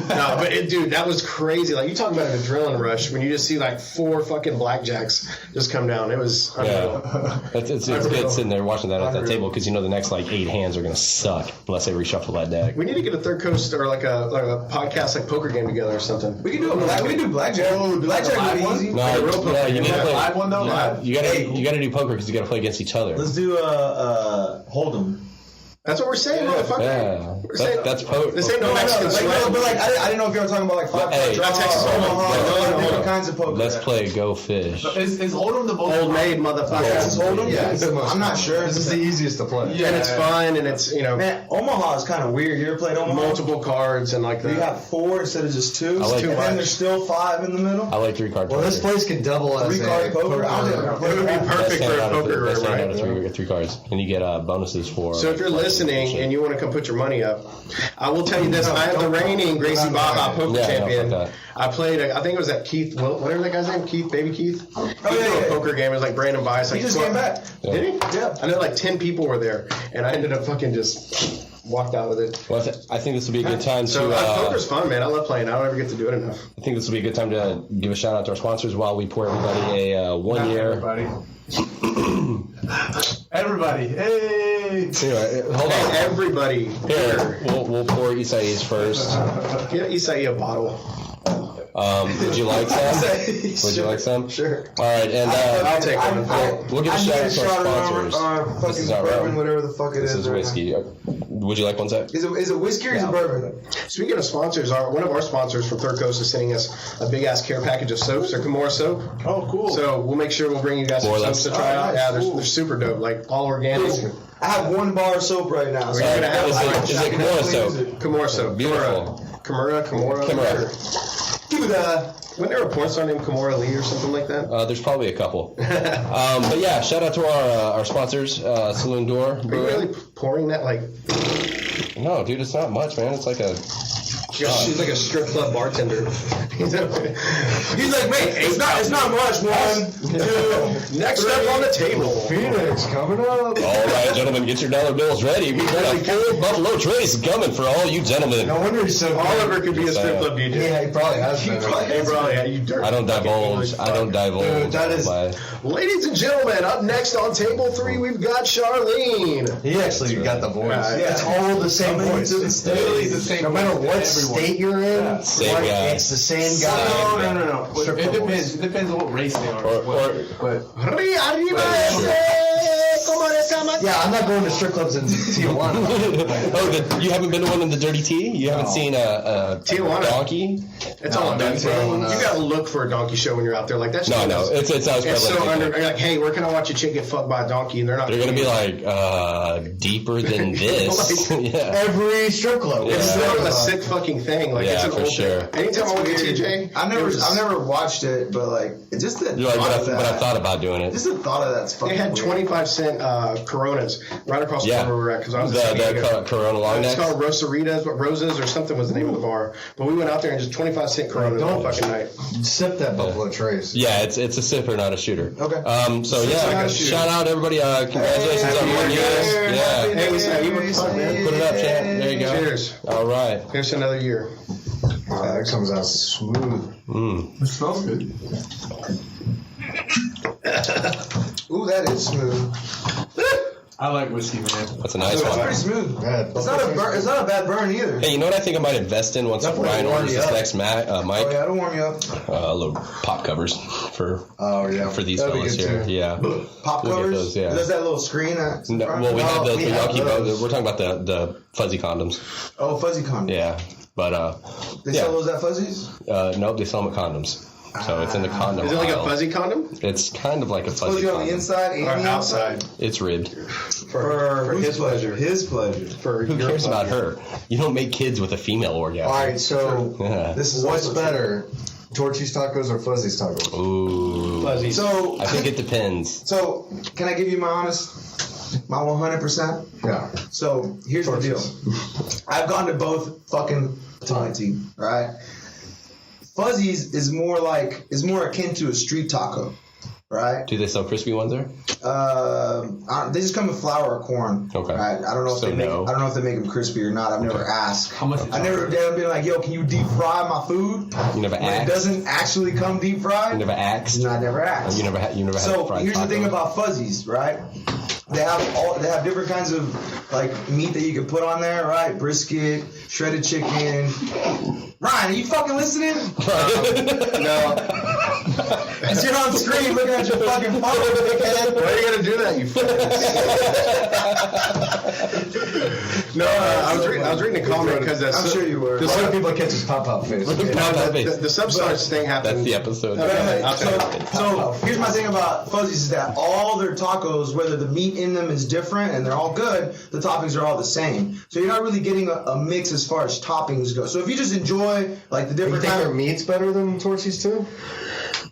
No, but dude, that was crazy. Like you talking about an adrenaline rush when you just see like 4 fucking blackjacks just come down. It was unreal. Yeah, it's good sitting there watching that at that table because you know the next like 8 hands are gonna suck unless they reshuffle that deck. We need to get a Third Coast or like a podcast like poker game together or something. We can do blackjack. Blackjack would be easy. No, real poker. you need to play. Live one though. Live. You gotta do poker because you gotta play against each other. Let's do Hold'em. That's what we're saying, motherfucker. Yeah, We're saying, that's poker. this ain't no Mexican sweat. But like I didn't know if you were talking about like 5 Hey. Not Texas Hold'em. different kinds of poker. Let's play Go Fish. Is Hold'em the most Old maid, motherfucker. This is Hold'em? Yeah, it's the most I'm not sure. This is the easiest to play. Yeah. And it's fun, and it's Man, Omaha is kind of weird. You ever played Omaha? multiple cards and like You that. got 4 instead of just 2, I like and it. then there's still 5 in the middle. I like 3-card. Well, this place can double as 3-card poker. I don't know. It would be perfect for a poker Best room, hand out right? of 3 cards, and you get bonuses for. So if you're listening and you want to come put your money up, I will tell you this: I am the reigning Gracie Baja poker Yeah, champion. fuck that. I played. I think it was at Keith, whatever that guy's name, Baby Keith. He threw yeah. a poker game. It was like Brandon Bice. He just came back. Did he? Yeah. I know like 10 people were there, and I ended up fucking just walked out with it. Well, I think this will be a good time So to. poker's fun, man. I love playing. I don't ever get to do it enough. I think this will be a good time to give a shout out to our sponsors while we pour everybody a 1 year. Everybody, hey! Anyway, hold on. Everybody Here, we'll pour Isai's first. get Isai a bottle. Would you like some? Would you like some? Sure. All right, and I'll take one. we'll give a shout out to our sponsors. Our This is fucking our bourbon, rum. whatever the fuck it This is. is right whiskey. Would you like one, Zach? now. Is it whiskey or is it bourbon? Speaking of sponsors, one of our sponsors from Third Coast is sending us a big ass care package of soaps. They're Kimura soap. Oh, cool. So we'll make sure we'll bring you guys some More or soaps to less. try out. nice. Yeah, Cool. they're super dope. Like all organic. I have 1 bar of soap right now. So We're gonna have Is it Kimura soap? Kimura soap. Beautiful. Kimura. Kimura. Give it a. Wasn't there a porn star named Kimura Lee or something like that? There's probably a couple. But yeah, shout out to our sponsors, Saloon Door. Are you really pouring that like? No, dude, it's not much, man. It's like a She's like a strip club bartender. He's like, mate, it's not much. 1, 2. Next up on the table. Phoenix coming up. All right, gentlemen, get your dollar bills ready. We've got a full Buffalo Trace coming for all you gentlemen. No wonder he's so Oliver could be a strip club DJ. Yeah, he probably has been. Hey, bro, yeah, you dirty. I don't divulge. Dude, that is. Ladies and gentlemen, up next on table 3, we've got Charlene. He actually got the voice. Yeah. It's all the same voice. Literally the same. No matter what Everyone. state you're in, Same like, guy. it's the same guy. No. It depends. It depends on what race they are. But Yeah, I'm not going to strip clubs in Tijuana. You haven't been to one in the Dirty T? You haven't seen a Tijuana. donkey? It's all done, bro. You gotta look for a donkey show when you're out there. Like that's No, it's always It's so prevalent. under. Like, hey, where can I watch a chick get fucked by a donkey? And they're not. They're gonna be like deeper than this. Like, Yeah. Every strip club. Yeah. It's still a sick fucking thing. Like Yeah, it's an for old sure. thing. Anytime I went to TJ, I've never watched it, but like it just the You're like, thought of but I that. thought about doing it. Just the thought of that's fucking. they had weird. 25-cent Coronas right across the Yeah. river we were at because I was in San Diego. The Corona long It's necks. called Rosaritas, but Roses or something was the name of the bar. But we went out there and just 25-cent Coronas all fucking night. Sip that Buffalo Trace. Yeah, it's a sipper, not a shooter. Okay. So yeah, like a shooter. shout out everybody. Congratulations on 1 year. Yeah. Hey, what's that? You were fun, man. Put it up, champ. There you go. Cheers. All right. Here's to another year. That comes out smooth. it smells good. Ooh, that is smooth. I like whiskey, man. That's a nice That's one. pretty smooth. Yeah, It's not a burn. It's not a bad burn either. Hey, you know what I think I might invest in once Definitely Ryan warm orders you this up. next mic? Oh yeah, it'll warm you up. Little pop covers for these That'd be fellas good here. too. Yeah. Pop We'll get covers. those, yeah. There's that little screen. No, well, we have we have those. We're talking about the fuzzy condoms. Oh, fuzzy condom. Yeah. But They yeah. sell those at Fuzzies. Nope, they sell them at condoms. So it's in the condom. Is it like a aisle. fuzzy condom? It's kind of like a fuzzy Fuzzy on the condom. inside and Or the outside? It's ribbed. For his his pleasure. His pleasure. For Who cares about her? You don't make kids with a female orgasm. All right, so Yeah. this is what's better, Torchy's tacos or Fuzzy's tacos? Ooh. fuzzy. So, I think it depends. so can I give you my 100%? Yeah. So here's the deal. I've gone to both fucking plenty, right? Fuzzies is more akin to a street taco, right? Do they sell crispy ones there? They just come with flour or corn. Okay. Right? I don't know if So they make. no. I don't know if they make them crispy or not. I've never asked. How much? I never been like, yo, can you deep fry my food? You never When it asked? doesn't actually come deep fried. You never asked? No, I never asked. You never had So fried here's taco? the thing about Fuzzies, right? They have different kinds of like meat that you can put on there, right? Brisket, shredded chicken. Ryan, are you fucking listening? No. Because you're on screen looking at your fucking phone, dickhead. Why are you gonna do that, you fucking? No, I was reading a comment because I'm sure you were. A lot of people catch his pop-up face. the Substars thing happened. That's the episode. So here's my thing about Fuzzies is that all their tacos, whether the meat in them is different and they're all good, the toppings are all the same. So you're not really getting a mix as far as toppings go. So if you just enjoy like the You different think kind their of meat's better than Torchy's too?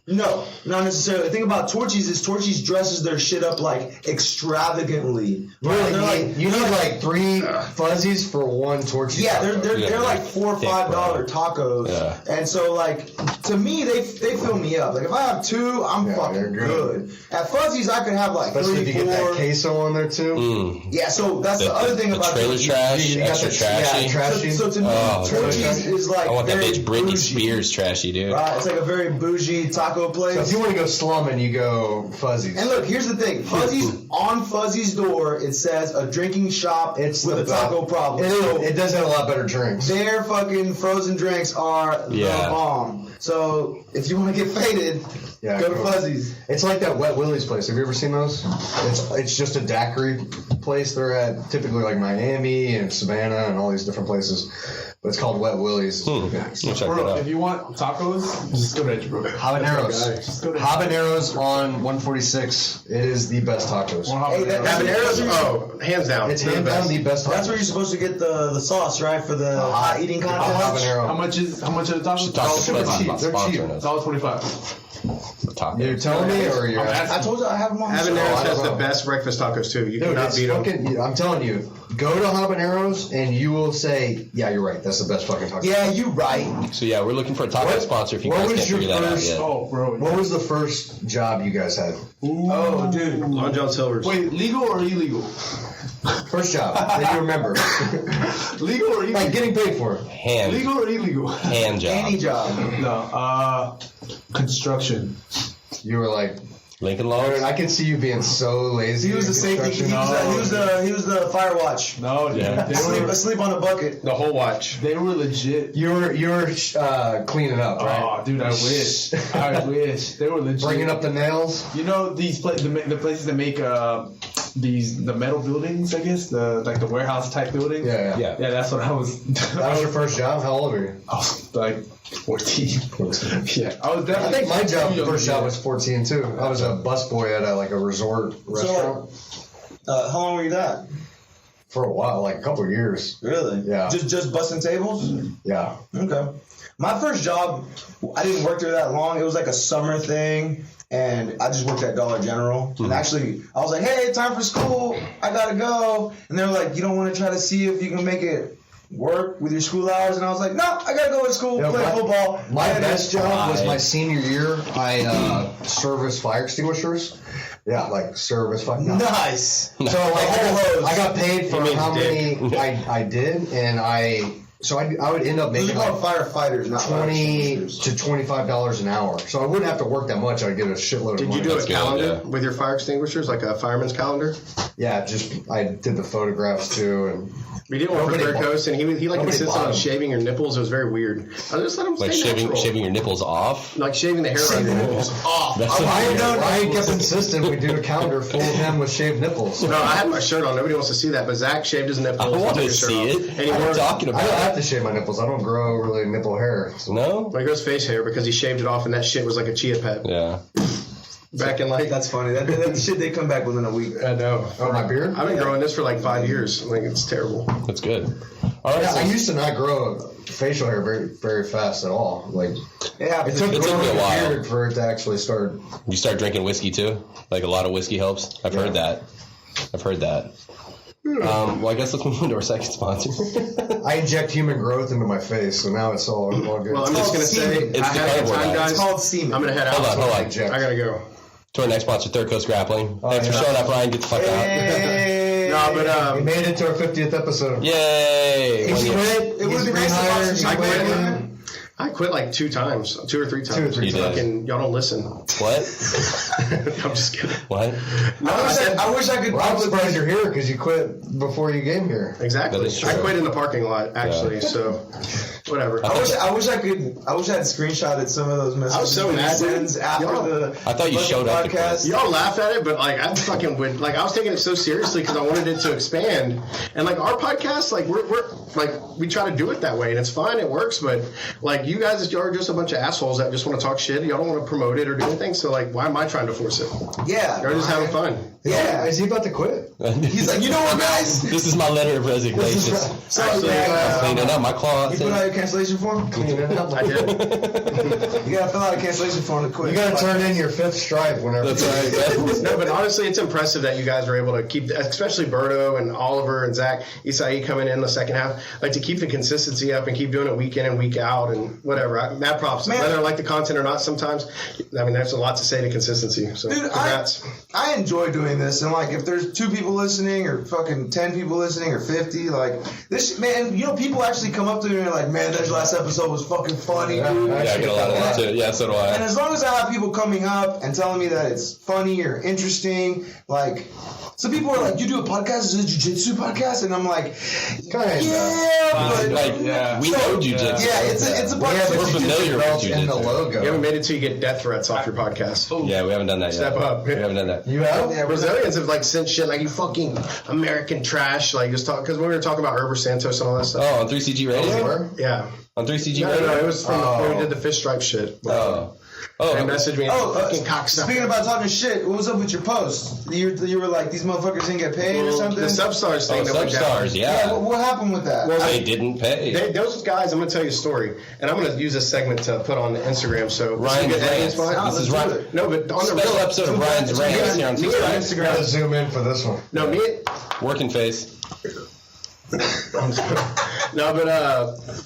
no, not necessarily. The thing about Torchy's is Torchy's dresses their shit up like extravagantly. Right? They're like You need like 3 Fuzzies for 1 Torchy's. yeah, taco. they're like $4 or $5 tacos, Yeah. and so like to me they fill me up. Like if I have 2, I'm Yeah, fucking they're good. good. At Fuzzies I could have like Especially 3, if you 4. get that queso on there too. Yeah, so that's the other thing about trailer trash, You got extra the- trashy. yeah, trashy. So to me, Oh, Torchy's is like I want that very bitch Britney bougie, Spears trashy, dude. Right, it's like a very bougie taco place. So if you want to go slumming, you go Fuzzies. And look, here's the thing. Fuzzies on Fuzzy's door, it says a drinking shop It's with the a taco problem. It does have a lot better drinks. Their fucking frozen drinks are Yeah. the bomb. So if you want to get faded, Yeah, go to cool. Fuzzies. It's like that Wet Willie's place. Have you ever seen those? It's just a daiquiri place. They're at typically like Miami and Savannah and all these different places. But it's called Wet Willie's. We'll check that Bro, out. if you want tacos, just go to Edgebrook. Habaneros. Just go to Habaneros on 146. It is the best tacos. Hey, Habaneros, hands down. It's they're hands down the best tacos. That's where you're supposed to get the sauce, right, for the hot eating contest. Habanero. How much are the tacos? Talk to Fuzzy about They're cheap. sponsoring us. $1.25. Tacos. You're telling me, or you're? I told you I have them on the show. Habaneros has the best breakfast tacos too. You Dude, cannot it's beat them. fucking, I'm telling you, go to Habaneros and you will say, yeah, you're right. That's the best fucking taco. Yeah, you right. So yeah, we're looking for a taco sponsor. If you guys can't figure that out yet. Oh, bro. What was the first job you guys had? Oh, dude. Long John Silver's. Wait, legal or illegal? First job that you remember. Legal or illegal? Like getting paid for it. Hand Legal or illegal? job. Any job. No, construction. You were like, Lincoln dude, Logs. I can see you being so lazy. He was the safety. He was the fire watch. No, dude. Yeah. Asleep on the bucket. The whole watch. They were legit. You were cleaning up, right? Oh, dude, I wish. I wish. They were legit. Bringing up the nails. You know these the places that make the metal buildings, I guess, the warehouse type buildings. Yeah. Yeah. Yeah, that's what I was. That was your first job? How old were you? I was like 14. Yeah, I was I definitely. think my job, too young first to job do was 14 too. I was a busboy at a resort restaurant How long were you that? for a while, like a couple of years. Really? Yeah. Just busting tables? Yeah. Okay. My first job, I didn't work there that long. It was like a summer thing, and I just worked at Dollar General. And actually, I was like, hey, time for school. I gotta go. And they were like, you don't want to try to see if you can make it work with your school hours? And I was like, no, I gotta go to school, play football. My best job was my senior year. I serviced fire extinguishers. Yeah, like service fire. No. Nice. So like I got paid for how many I did, and I would end up These making are like called firefighters, not $20 firefighters. to $25 an hour. So I wouldn't have to work that much. I'd get a shitload of Did money. you do That's a good, calendar yeah. with your fire extinguishers, like a fireman's calendar? Yeah, just I did the photographs too, and We did one for Nobody Third bought- Coast, and he like nobody insisted bought on them. shaving your nipples. It was very weird. I just let him Like stay natural. shaving your nipples off. Like shaving the hair around your nipples off. That's Ryan kept insisting we do a calendar full of him with shaved nipples. No, I had my shirt on. Nobody wants to see that, but Zach shaved his nipples. I want took to his shirt see off. it. And he What are wore you talking I about? don't have to shave my nipples. I don't grow really nipple hair. So. No? Well, he grows face hair because he shaved it off, and that shit was like a chia pet. Yeah. Back in like That's funny. That shit, they come back within a week. I know. Oh, my beard? I've been growing this for like 5 years. Like it's terrible. That's good. All right. Yeah, So I used to not grow facial hair very, very fast at all. Like Yeah, it took It took growing me a a while. beard for it to actually start. you start drinking whiskey too? Like a lot of whiskey helps? I've heard that. Well, I guess let's move into our second sponsor. I inject human growth into my face, so now it's all good. Well, I'm just gonna say, It's I the had cardboard time, guy. guys. It's called semen. I'm gonna head out. Hold on. Inject. I gotta go. To our next sponsor, Third Coast Grappling. Thanks for yeah. showing up, Ryan. Get the fuck Hey. No, but We made it to our 50th episode. out. Yay! He's One year. quit. It would He's be nice to rehired. watch He's you I quit, quit. quitting. I quit like 2 times, 2 or 3 times. 2 or 3 You did. times. Fucking, y'all don't listen. What? I'm just kidding. What? No, I said I wish I could. Well, I'm surprised you're here because you quit before you came here. exactly. That is true. I quit in the parking lot actually. So whatever. I wish I had screenshotted some of those messages. I was so mad, dude. Sends after Y'all- the I thought you fucking showed up to podcast. Y'all laugh at it, but like I fucking would. Like I was taking it so seriously because I wanted it to expand. And like our podcast, like we're like we try to do it that way, and it's fine, it works. But like you guys, you're just a bunch of assholes that just want to talk shit. Y'all don't want to promote it or do anything. So like, why am I trying to force it? Yeah, You're just having fun. Yeah, Is he about to quit? he's like, you know what, guys? This is my letter of resignation. So Actually, Cleaning up my closet. you put out your cancellation form. Cleaning it up. I did. You gotta fill out a cancellation form to quit. You gotta turn in your 5th stripe whenever. That's right. No, but honestly, it's impressive that you guys were able to keep, especially Berto and Oliver and Zach, Isai coming in the second half, like to keep the consistency up and keep doing it week in and week out and whatever. Mad props. Man. Whether I like the content or not sometimes, I mean, there's a lot to say to consistency. So, Dude, congrats. I enjoy doing this, and like if there's 2 people listening, or fucking 10 people listening, or 50, like this, man. You know, people actually come up to me and are like, "Man, this last episode was fucking funny, dude." Yeah, I get a lot of that too. Yeah, so do And I. as long as I have people coming up and telling me that it's funny or interesting, like some people are like, "You do a podcast? Is it a jiu-jitsu podcast?" And I'm like, Kinda. "Yeah, but Like, Yeah. we know jujitsu. yeah, it's a We have We're the familiar with belt in the jujitsu. logo. You haven't made it till you get death threats off your podcast. Yeah, we haven't done that yet. Step up. We haven't done that. You have? Yeah, Brazilians have like sent shit like you fucking American trash, like just talk because we were talking about Herbert Santos and all that stuff. Oh, on 3CG Radio? Yeah. On 3CG No, Radio? it was from when we did the fish stripe shit. Oh. And messaged me. Fucking cocksucker. Speaking about talking shit, what was up with your post? You were like, these motherfuckers didn't get paid or something? The Substars thing. Substars, yeah. What happened with that? Well, they didn't pay. Those guys, I'm going to tell you a story. And I'm going to use this segment to put on Instagram. So Ryan's Rants. This is Ryan. No, but on the special real episode of Ryan's Rants here on Instagram. Gotta zoom in for this one. No, working face. No,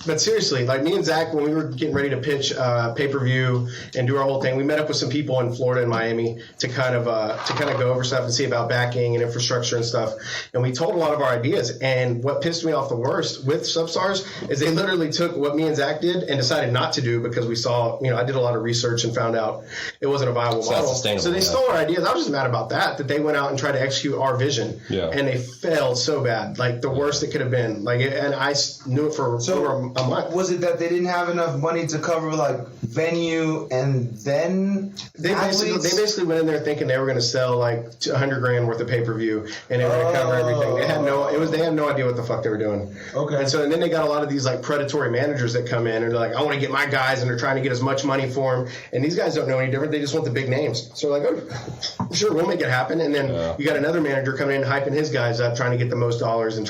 but seriously, like me and Zach, when we were getting ready to pitch pay-per-view and do our whole thing, we met up with some people in Florida and Miami to kind of go over stuff and see about backing and infrastructure and stuff. And we told a lot of our ideas. And what pissed me off the worst with Substars is they literally took what me and Zach did and decided not to do because we saw, I did a lot of research and found out it wasn't a viable model. So they stole our ideas. I was just mad about that they went out and tried to execute our vision. Yeah. And they failed so bad, like the worst it could have been. And I knew it for over a month. Was it that they didn't have enough money to cover like venue and then they basically went in there thinking they were going to sell like $100,000 worth of pay-per-view and they were going to cover everything. They had no idea what the fuck they were doing. Okay. And then they got a lot of these like predatory managers that come in and they're like, I want to get my guys, and they're trying to get as much money for them. And these guys don't know any different. They just want the big names. So they're like, oh, sure, we'll make it happen. And then you got another manager coming in hyping his guys up, trying to get the most dollars and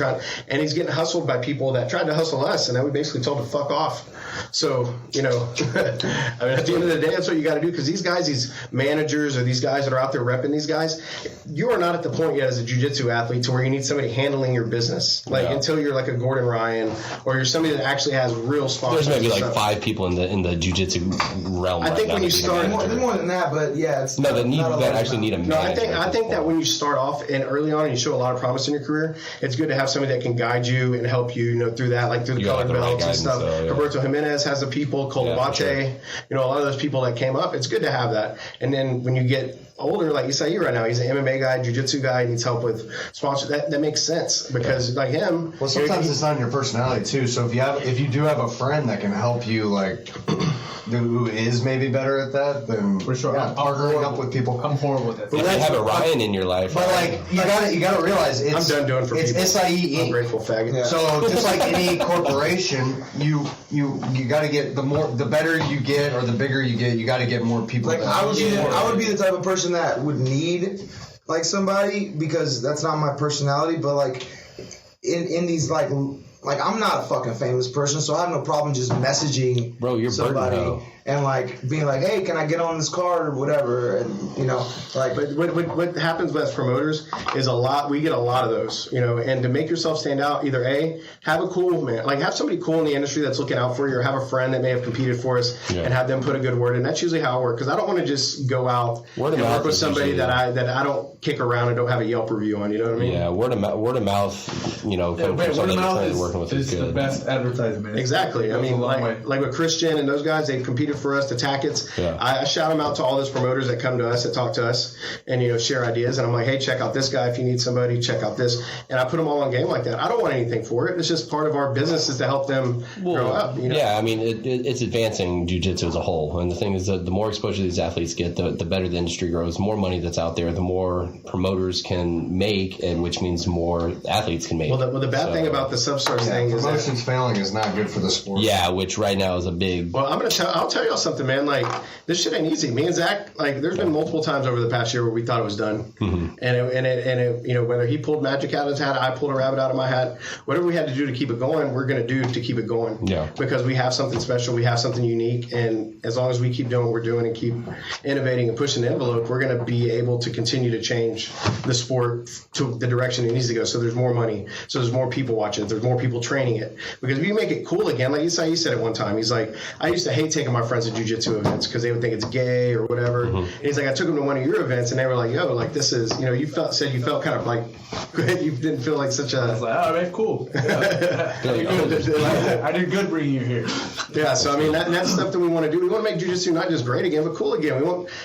he's getting hustled by people that tried to hustle us, and then we basically told to fuck off. So, I mean, at the end of the day, that's what you got to do, because these guys, these managers or these guys that are out there repping these guys, you are not at the point yet as a jiu-jitsu athlete to where you need somebody handling your business. Until you're like a Gordon Ryan or you're somebody that actually has real sponsors. There's maybe like 5 people in the jiu-jitsu realm. I think when you start, more than that, but yeah, it's that actually need a manager. I think that when you start off and early on and you show a lot of promise in your career, it's good to have somebody that can guide you and help you, through that, like through the colored belts and stuff. Roberto Jimenez has the people, Colabate, sure. A lot of those people that came up. It's good to have that. And then when you get older, like Isai right now, he's an MMA guy, jiu-jitsu guy, needs help with sponsors. That makes sense because like him. Well, sometimes it's not in your personality too. So if you do have a friend that can help you, like who is maybe better at that, then for sure, partnering up with people. I'm horrible at that. If you have a Ryan in your life, but like you gotta realize I'm done doing for it's people. SIE. Ungrateful faggot. Yeah. So just like any corporation, you got to get the better you get or the bigger you get, you got to get more people. Like I would be the type of person that would need like somebody, because that's not my personality. But like in these like I'm not a fucking famous person, so I have no problem just messaging somebody and like being like, hey, can I get on this card or whatever, and like. But what happens with us promoters is we get a lot of those, and to make yourself stand out, either have a cool man, like have somebody cool in the industry that's looking out for you, or have a friend that may have competed for us and have them put a good word in. That's usually how I work, because I don't want to just go out and work with somebody that I don't kick around and don't have a Yelp review on. You know what I mean? Yeah, word of mouth. Word of mouth is the best advertisement. Exactly. I mean, like with Christian and those guys, they competed for us, the Tackets. Yeah. I shout them out to all those promoters that come to us, that talk to us, and share ideas. And I'm like, hey, check out this guy if you need somebody. Check out this, and I put them all on game like that. I don't want anything for it. It's just part of our business is to help them grow up. Yeah, I mean, it's advancing jiu-jitsu as a whole. And the thing is that the more exposure these athletes get, the better the industry grows. The more money that's out there, the more promoters can make, and which means more athletes can make. Well, the bad thing about the Substars thing is promotions failing is not good for the sport. Yeah, which right now is a big. Well, I'll tell y'all something, man. Like, this shit ain't easy. Me and Zach, like, there's been multiple times over the past year where we thought it was done, and whether he pulled magic out of his hat, I pulled a rabbit out of my hat, whatever we had to do to keep it going, we're gonna do to keep it going. Yeah. Because we have something special, we have something unique, and as long as we keep doing what we're doing and keep innovating and pushing the envelope, we're gonna be able to continue to change the sport to the direction it needs to go. So there's more money, so there's more people watching it, there's more people training it. Because if you make it cool again, like Isai said it one time, he's like, I used to hate taking my friends to jiu-jitsu events because they would think it's gay or whatever. And he's like, I took them to one of your events and they were like, yo, like this is, you felt kind of like, you didn't feel like such a. I was like, all right, cool. Yeah. I did good bringing you here. Yeah, so I mean that's stuff that we want to do. We want to make jiu-jitsu not just great again, but cool again.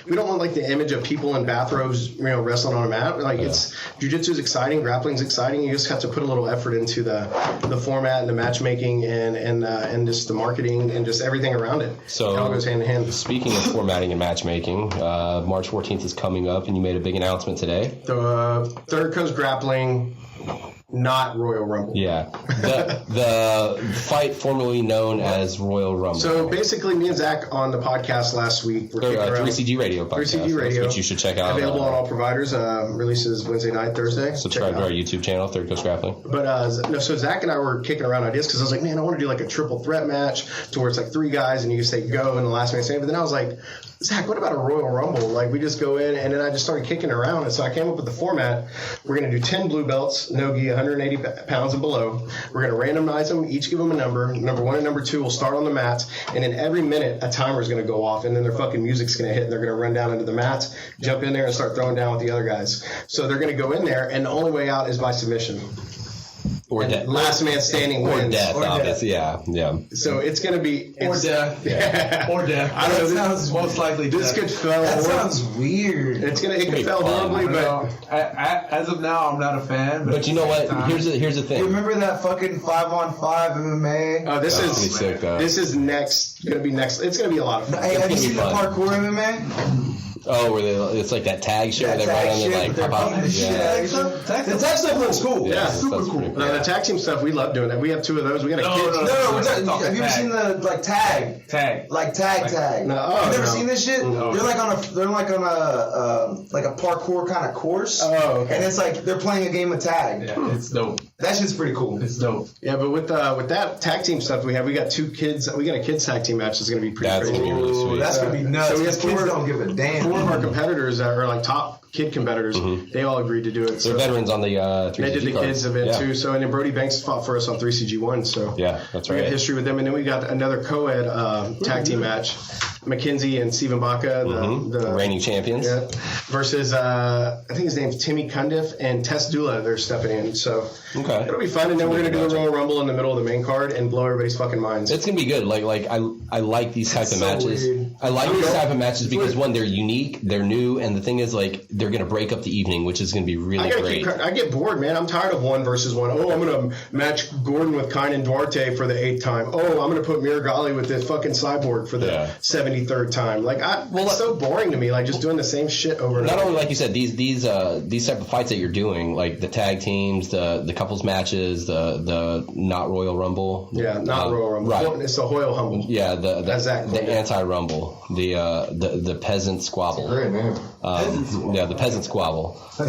We don't want like the image of people in bathrobes, wrestling on a mat. Like it's jiu-jitsu is exciting, grappling's exciting. You just have to put a little effort into the format and the matchmaking and just the marketing and just everything around it. So it all goes hand in hand. Speaking of formatting and matchmaking, March 14th is coming up, and you made a big announcement today. The Third Coast Grappling not Royal Rumble. Yeah, the fight formerly known as Royal Rumble. So basically, me and Zach on the podcast last week were kicking around 3CG Radio podcast, 3CG Radio, which you should check out. Available on all providers. Releases Wednesday night, Thursday. Subscribe to our YouTube channel, Third Coast Grappling. But so Zach and I were kicking around ideas because I was like, man, I want to do like a triple threat match to where it's like 3 guys and you can say go and the last man standing. But then I was like, Zach, what about a Royal Rumble? Like, we just go in, and then I just started kicking around. And so I came up with the format. We're going to do 10 blue belts, no-gi, 180 pounds and below. We're going to randomize them, each give them a number. Number 1 and number 2 will start on the mats. And then every minute, a timer is going to go off, and then their fucking music's going to hit, and they're going to run down into the mats, jump in there, and start throwing down with the other guys. So they're going to go in there, and the only way out is by submission. Or death. Last man standing wins. Or death, obviously. Yeah. So it's going to be... Or death. Yeah. Or death. I don't know. That sounds most likely This death. could fail. That sounds weird. It could fail horribly, but... As of now, I'm not a fan. But you know what? Here's the thing. You remember that fucking 5-on-5 MMA? Oh, this is sick, this is next. Going to be next. It's going to be a lot of fun. Hey, have you seen the fun. parkour MMA? Oh, where it's like that tag shit where they run on the like pop out. The tag stuff looks cool. Yeah, super cool. The tag team stuff, we love doing that. We have 2 of those. We got a kid. No, have you ever seen the like tag? Tag. Like tag. No, You've never seen this shit? No. They're like on a parkour kind of course. Oh, okay. And it's like they're playing a game of tag. Yeah, it's dope. That shit's pretty cool. It's dope. Yeah, but with that tag team stuff we got 2 kids. We got a kids tag team match that's going to be pretty That's crazy. gonna be really sweet. That's gonna be nuts. So we have These kids don't give a damn. 4 of our competitors that are like top kid competitors. They all agreed to do it. They're veterans on the 3CG They did the card. kids event too. So and then Brody Banks fought for us on 3CG1. So Yeah, that's we right. got history with them, and then we got another co-ed tag team match. Mackenzie and Steven Baca, the reigning champions. Yeah, versus I think his name's Timmy Cundiff and Tess Dula. They're stepping in, so it'll be fun. And then we're gonna do the Royal Rumble in the middle of the main card and blow everybody's fucking minds. It's gonna be good. Like I like these type of matches. weird. I like these type of matches because one, they're unique, they're new, and the thing is like they're gonna break up the evening, which is gonna be really great. I get bored, man. I'm tired of 1 versus 1. Oh, I'm gonna match Gordon with Kynan Duarte for the 8th time. Oh, I'm gonna put Miragali with this fucking Cyborg for the 73rd time. Like, it's so boring to me. Like just doing the same shit over and over. Not only like you said, these type of fights that you're doing, like the tag teams, the couples matches, the not Royal Rumble. Yeah, not Royal Rumble. Right. It's the Royal Humble. Yeah, the Exactly. anti-rumble, the peasant squabble. Great name. The peasant squabble. I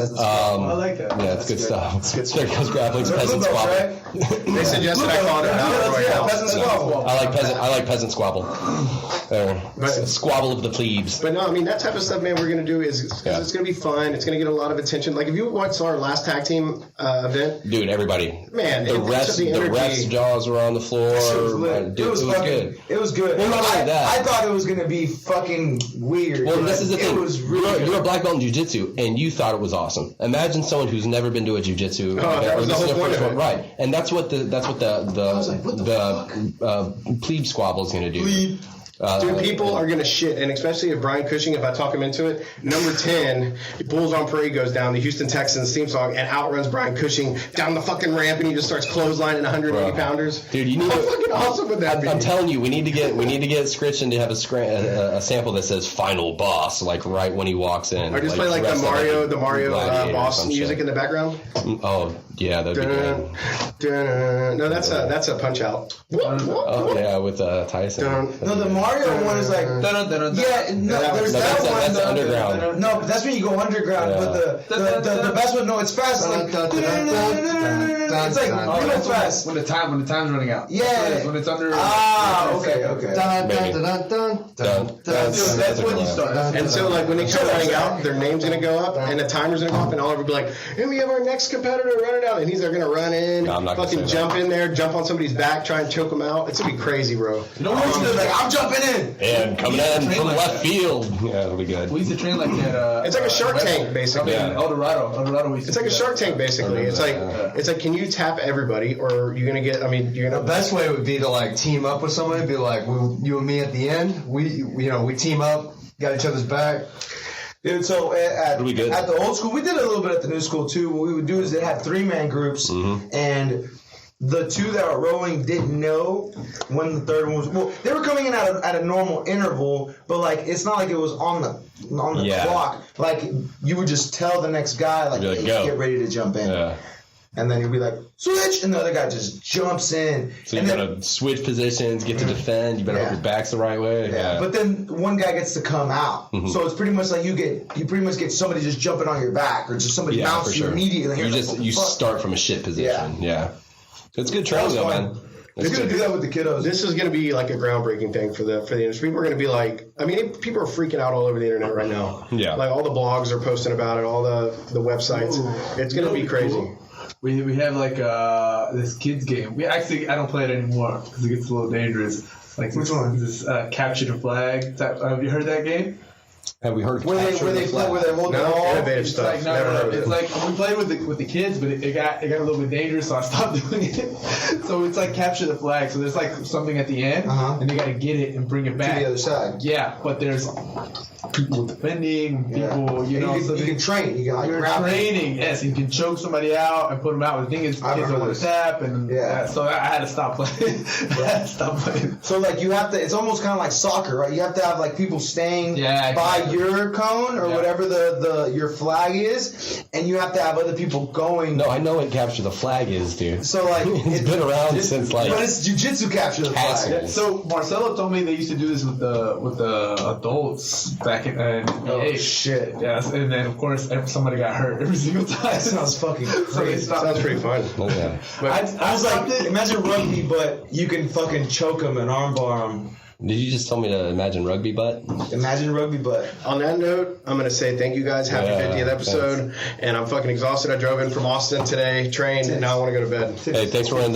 like that. Yeah, it's good stuff. There goes Grappling's peasant squabble. They suggested I call it an Battle Royale. Peasant squabble. I like peasant squabble. Squabble of the plebes. But no, I mean, that type of stuff, man, we're going to do is it's going to be fun. It's going to get a lot of attention. Like, if you watched our last tag team event. Dude, everybody. Man, the refs' jaws were on the floor. Dude, it was good. It was good. Well, not only that. I thought it was going to be fucking weird. Well, this is the thing. It was really you're a black belt in jiu-jitsu, and you thought it was awesome. Imagine someone who's never been to a jiu-jitsu that was the whole point of it. Right, and that's what the plebe squabble is going to do. Dude, people are going to shit, and especially if Brian Cushing, if I talk him into it, number 10, Bulls on Parade goes down, the Houston Texans theme song, and outruns Brian Cushing down the fucking ramp, and he just starts clotheslining 180 pounders. Dude, you need How fucking awesome would that be? I'm telling you, we need to get Scritchen to have a sample that says "Final Boss" like right when he walks in. Or just play like the Mario boss music in the background. Oh yeah, that'd be good. No, that's a punch out. Oh yeah, with Tyson. No, the Mario one is like there's that one. That's underground. No, but that's when you go underground. Yeah. But the best one, no, it's fast. It's like real fast. When the time's running out. Yeah. When it's under. Okay. That's when you start. And so, like, when they come running out, their name's going to go up, and the timer's going to go up, and Oliver will be like, and we have our next competitor running out, and they're going to run in, No, I'm not gonna fucking say jump in there, jump on somebody's back, try and choke them out. It's going to be crazy, bro. You know what? Like, I'm jumping in. And coming in from left field. Yeah, it'll be good. We used to train like that. It's like a Shark Tank, basically. In El Dorado. It's like a Shark Tank, basically. It's like, can you tap everybody, or you're going to get, The best way would be to like team up with somebody, be like, you and me at the end, we team up, got each other's back. Dude, so at good. the old school, we did a little bit at the new school too. What we would do is they had 3-man groups, and the 2 that were rowing didn't know when the third one was. Well, they were coming in at a normal interval, but like it's not like it was on the clock. Like you would just tell the next guy, like, Be like, hey, go. get ready to jump in. Yeah. and then he'll be like, switch, and the other guy just jumps in. So and you then, gotta switch positions, get to defend. You better hope your back's the right way. Yeah. But then one guy gets to come out, so it's pretty much like you pretty much get somebody just jumping on your back, or just somebody mounts you immediately. And you start from a shit position. Yeah. It's good training though, man. They're gonna do that with the kiddos. This is gonna be like a groundbreaking thing for the industry. People are gonna be like, I mean, people are freaking out all over the internet right now. Yeah. Like all the blogs are posting about it, all the websites. It's gonna be crazy. We have like this kids game. I don't play it anymore because it gets a little dangerous. Like which one? This capture the flag type. Have you heard that game? Have we heard where they hold the ball? Innovative It's stuff. like it's like we played with the kids, but it got a little bit dangerous, so I stopped doing it. So it's like capture the flag. So there's like something at the end, and they got to get it and bring it back to the other side. Yeah, but there's people defending, people, you know. You can train. You can you're training. Yes, you can choke somebody out and put them out. The thing is, kids don't want to tap, and so I had to stop playing. So like you have to. It's almost kind of like soccer, right? You have to have like people staying by your cone or whatever your flag is, and you have to have other people going. No, I know what capture the flag is, dude. So like it's been around since like. But it's jiu-jitsu capture the flag. So Marcelo told me they used to do this with the adults back in oh shit. Yes, and then of course somebody got hurt every single time. That sounds fucking crazy. Sounds pretty fun. Okay. I was like, imagine rugby, but you can fucking choke them and armbar them. Did you just tell me to imagine rugby butt? Imagine rugby butt. On that note, I'm going to say thank you guys. Happy 50th episode. Thanks. And I'm fucking exhausted. I drove in from Austin today, trained, and now I want to go to bed. Hey, thanks for wearing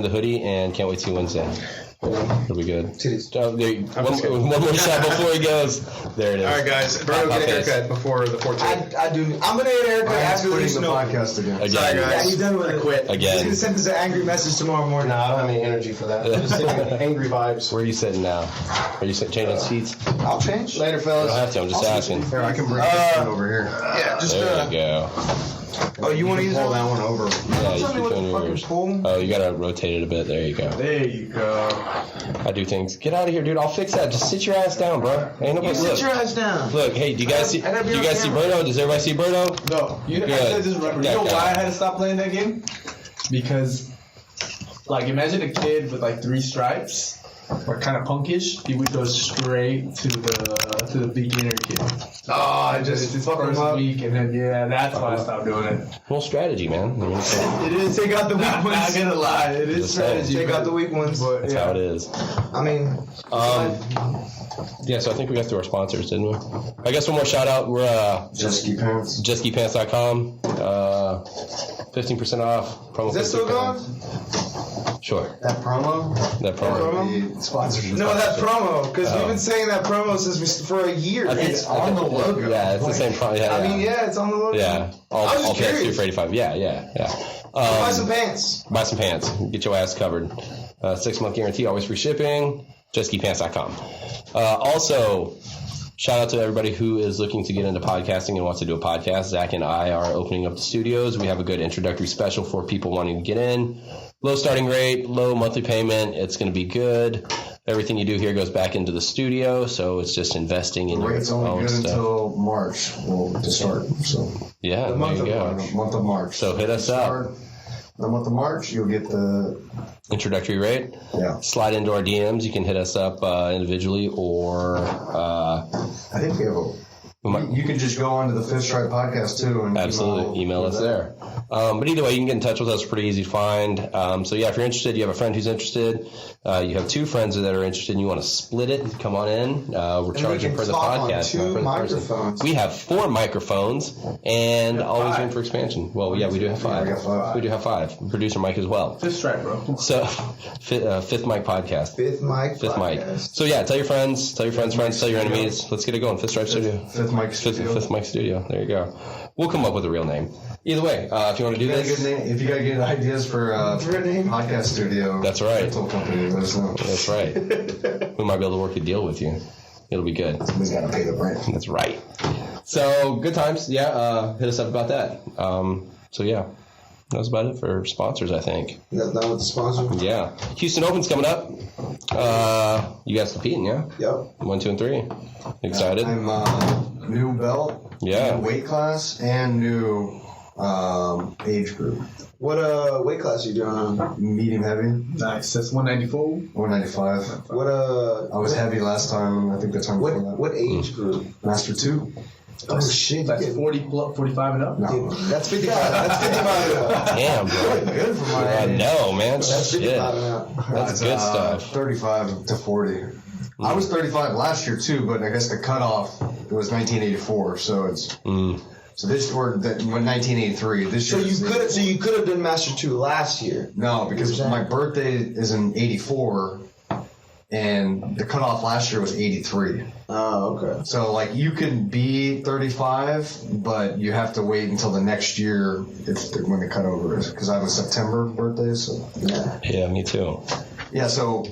the hoodie, and can't wait to see you Wednesday. It'll be good. One more shot before he goes. There it is. All right, guys. Bro, get a haircut before the 14th. I do. I'm going to get a haircut after the podcast again. Sorry, guys. He's done with it. I quit. Again. He's going to send us an angry message tomorrow morning. No, I don't have any energy for that. I'm just sitting angry vibes. Where are you sitting now? Are you changing seats? I'll change. Later, I fellas. don't have to. I'm just asking. Here, I can bring this one over here. Yeah, just There you go. Oh, you want to use pull that one over? Yeah, you keep doing yours. Oh, you gotta rotate it a bit. There you go. There you go. I do things. Get out of here, dude. I'll fix that. Just sit your ass down, bro. Ain't nobody. Sit your ass down. Look, hey, do you guys see? Bruno? Does everybody see Bruno? No. I said this remember. You know why I had to stop playing that game? Because, like, imagine a kid with like 3 stripes. Or kind of punkish, he would go straight to the beginner kid. Oh, It's his first week, and then that's why I stopped doing it. Well, strategy, man. It is. Take out the weak ones. Not gonna lie, it is strategy. Take out the weak ones. But, That's how it is. I mean, yeah, so I think we got through our sponsors, didn't we? I guess one more shout out. We're JetSkiPants. JetSkiPants.com. 15% off. Promo is that still going? Sure. That promo? That Sponsors. No, that promo, because we've been saying that promo since for a year. I think it's on the logo. Yeah, it's the same promo. Yeah, I mean, it's on the logo. Yeah. All pants 2 for $85. Yeah. Buy some pants. Buy some pants. Get your ass covered. 6-month guarantee, always free shipping. JetSkiPants.com. Also, shout out to everybody who is looking to get into podcasting and wants to do a podcast. Zach and I are opening up the studios. We have a good introductory special for people wanting to get in. Low starting rate, low monthly payment. It's going to be good. Everything you do here goes back into the studio, so it's just investing in your own stuff. The rate's only good until March to start. So yeah, there you go. Month of March. So hit us up. The month of March, you'll get the introductory rate. Yeah. Slide into our DMs. You can hit us up individually, or I think we have you can just go onto the Fifth Strike podcast too, and absolutely email us there. But either way, you can get in touch with us. Pretty easy to find. So yeah, if you're interested, you have a friend who's interested. You have 2 friends that are interested, and you want to split it. Come on in. We're charging per the podcast. On 2 microphones. We have 4 microphones, and always room for expansion. Well, yeah, we do have 5. We do have 5. Producer Mike as well. Fifth Strike, bro. So, Fifth Mic podcast. Fifth Mic. So yeah, tell your friends, tell your enemies. Let's get it going. Fifth Strike Studio. Fifth Mic Studio. There you go. We'll come up with a real name. Either way, if you want to do this, if you got good ideas for podcast studio, that's right. Company, let us know. That's right. We might be able to work a deal with you. It'll be good. Somebody's got to pay the rent. That's right. So good times. Yeah, hit us up about that. So yeah, that was about it for sponsors, I think. That's not what the sponsor. Yeah, Houston Open's coming up. You guys competing? Yeah. Yep. 1, 2, and 3. Excited? I'm new belt. Yeah. New weight class and new Age group. What weight class are you doing on? Medium heavy. Nice. That's 194. 195. What I was heavy last time. I think the time before that. What age group? Master 2. Oh shit! That's 45 and up. No. That's 55. That's 55 and up. Damn, bro. Good for my age. No, man. That's Shit. 55 and up. That's good stuff. 35 to 40. I was 35 last year too, but I guess the cutoff it was 1984, so it's so this or 1983. This So year. you could have done Master 2 last year. No, because my birthday is in 84, and the cutoff last year was 83. Oh, okay. So, like, you can be 35, but you have to wait until the next year when the cutover is. Because I have a September birthday, so. Yeah, me too. Yeah, so.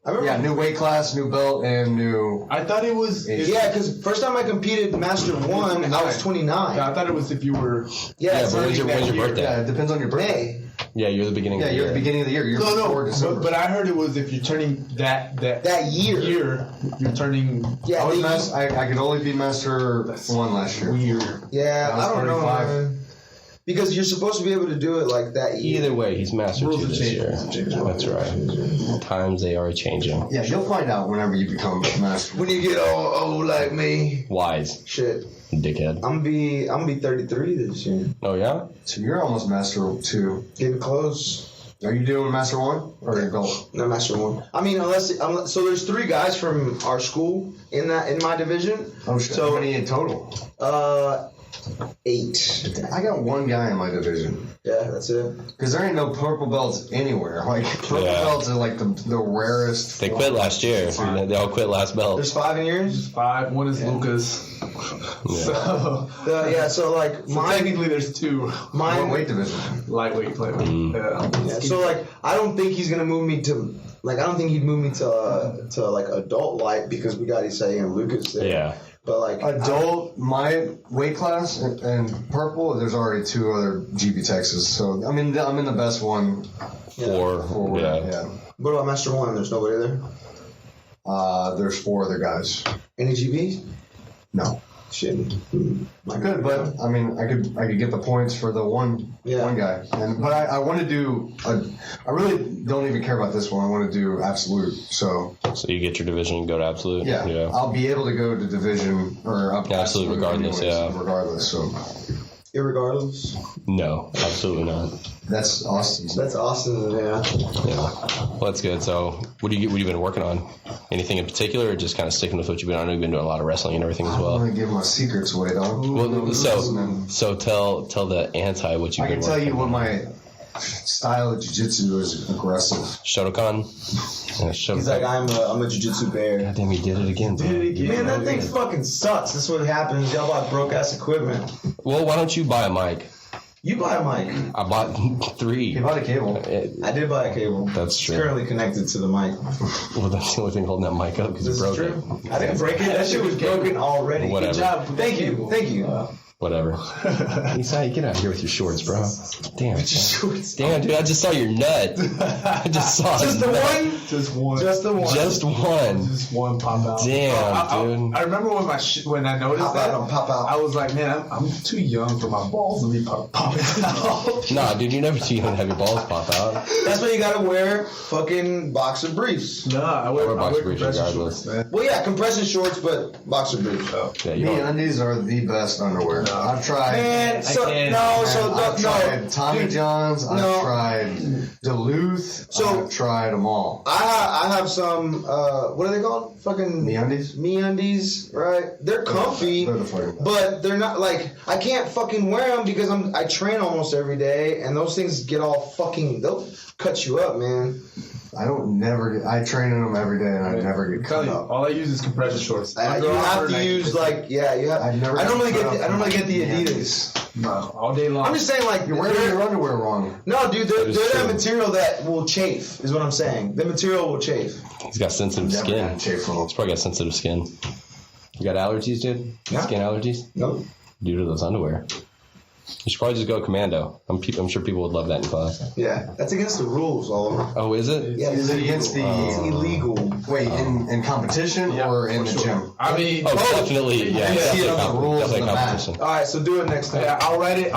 I remember. New weight class, new belt, and new. I thought it was. Yeah, because first time I competed Master 1, I was 29. Yeah, I thought it was if you were. Yeah, but when's your birthday? Yeah, it depends on your birthday. May. Yeah, you're the beginning of the you're year. the beginning of the year. You're before December. But I heard it was if you're turning that year, you're turning. Yeah, I could only be Master 1 last year. Weird. Yeah, I was I don't 35. know, man. Because you're supposed to be able to do it like that year. Either way, he's Master 2 this year. That's right. Times they are changing. Yeah, you'll find out whenever you become Master. When you get all old like me. Wise. Shit. Dickhead. I'm gonna be 33 this year. Oh, yeah? So you're almost Master 2. Getting close. Are you doing Master 1 or your goal? No, Master 1. I mean, unless so there's 3 guys from our school in my division. Oh shit. So how many in total? 8. I got 1 guy in my division. Yeah, that's it. Because there ain't no purple belts anywhere. Like purple belts are like the rarest. They quit last year. They all quit last belt. There's 5 in yours? 5. One is Lucas. So so like technically there's 2. What weight division? Lightweight. Yeah. So like I don't think he's gonna move me to like I don't think he'd move me to like adult light because we got Isai and Lucas there. Yeah. But like adult, my weight class and purple, there's already 2 other GB Texas. So I mean, I'm in the best one. Four. Yeah. What about Master 1? There's nobody there. There's 4 other guys. Any GBs? No. Shit. I could, but I mean, I could get the points for the one guy. But I want to do. I really don't even care about this one. I want to do absolute. So you get your division and go to absolute. Yeah. I'll be able to go to division or up to absolute regardless. Anyways, regardless. So. Irregardless? No, absolutely not. That's Austin's. That's Austin's, yeah. Well, that's good. So, what have you been working on? Anything in particular, or just kind of sticking with what you've been? I know you've been doing a lot of wrestling and everything as well. I don't want to give my secrets away, dog. Well, so tell the anti what you've been working on. I can tell you what my style of jiu-jitsu is aggressive. Shotokan? Yeah, He's like, I'm a jiu-jitsu bear. God damn, he did it again, bro. Man, that thing fucking sucks. That's what happens. Y'all bought broke-ass equipment. Well, why don't you buy a mic? You buy a mic. I bought 3. He bought a cable. I did buy a cable. That's true. It's currently connected to the mic. Well, that's the only thing holding that mic up because you broke it. I didn't break it. That shit was broken already. Whatever. Good job. Thank you. Whatever. Isai, get out of here with your shorts, bro. Damn. With your shorts. Damn, dude, I just saw your nut. I just saw Just the one? Just one. Just the one. Just one. Just one pop out. Damn, dude. I remember when when I noticed Pop out. I was like, man, I'm too young for my balls to be popping out. Nah, dude, you're never too young to have your balls pop out. That's why you gotta wear fucking boxer briefs. Nah, I wear boxer briefs compression regardless. shorts, man. Well, yeah, compression shorts, but boxer briefs. Yeah, you Me don't. undies are the best underwear. I've tried. Man, I've tried Tommy dude, John's. I've no. tried Duluth. So- I've tried them all. I have some. What are they called? Fucking MeUndies? MeUndies, right? They're comfy, They're the fucking best. but they're not like I can't fucking wear them because I train almost every day, and those things get all fucking. They'll cut you up, man. I train in them every day and I never get cut up. All I use is compression shorts. You have to use you have. I normally get the Adidas. No, all day long. I'm just saying, like, You're wearing your underwear wrong. no, dude, they're is that true. material that will chafe, is what I'm saying. The material will chafe. He's got sensitive Never skin. had chafe from He's probably got sensitive skin. You got allergies, dude? Yeah. Skin allergies? Nope. Due to those underwear. You should probably just go commando. I'm sure people would love that in class. Yeah, that's against the rules, Oliver. Oh, is it? Yeah, Is it against the it's illegal. Wait, in competition or in the gym? I mean, Oh, definitely. Yeah, see it on the rules definitely on the map. competition. All right, so do it next time. yeah, I'll write it in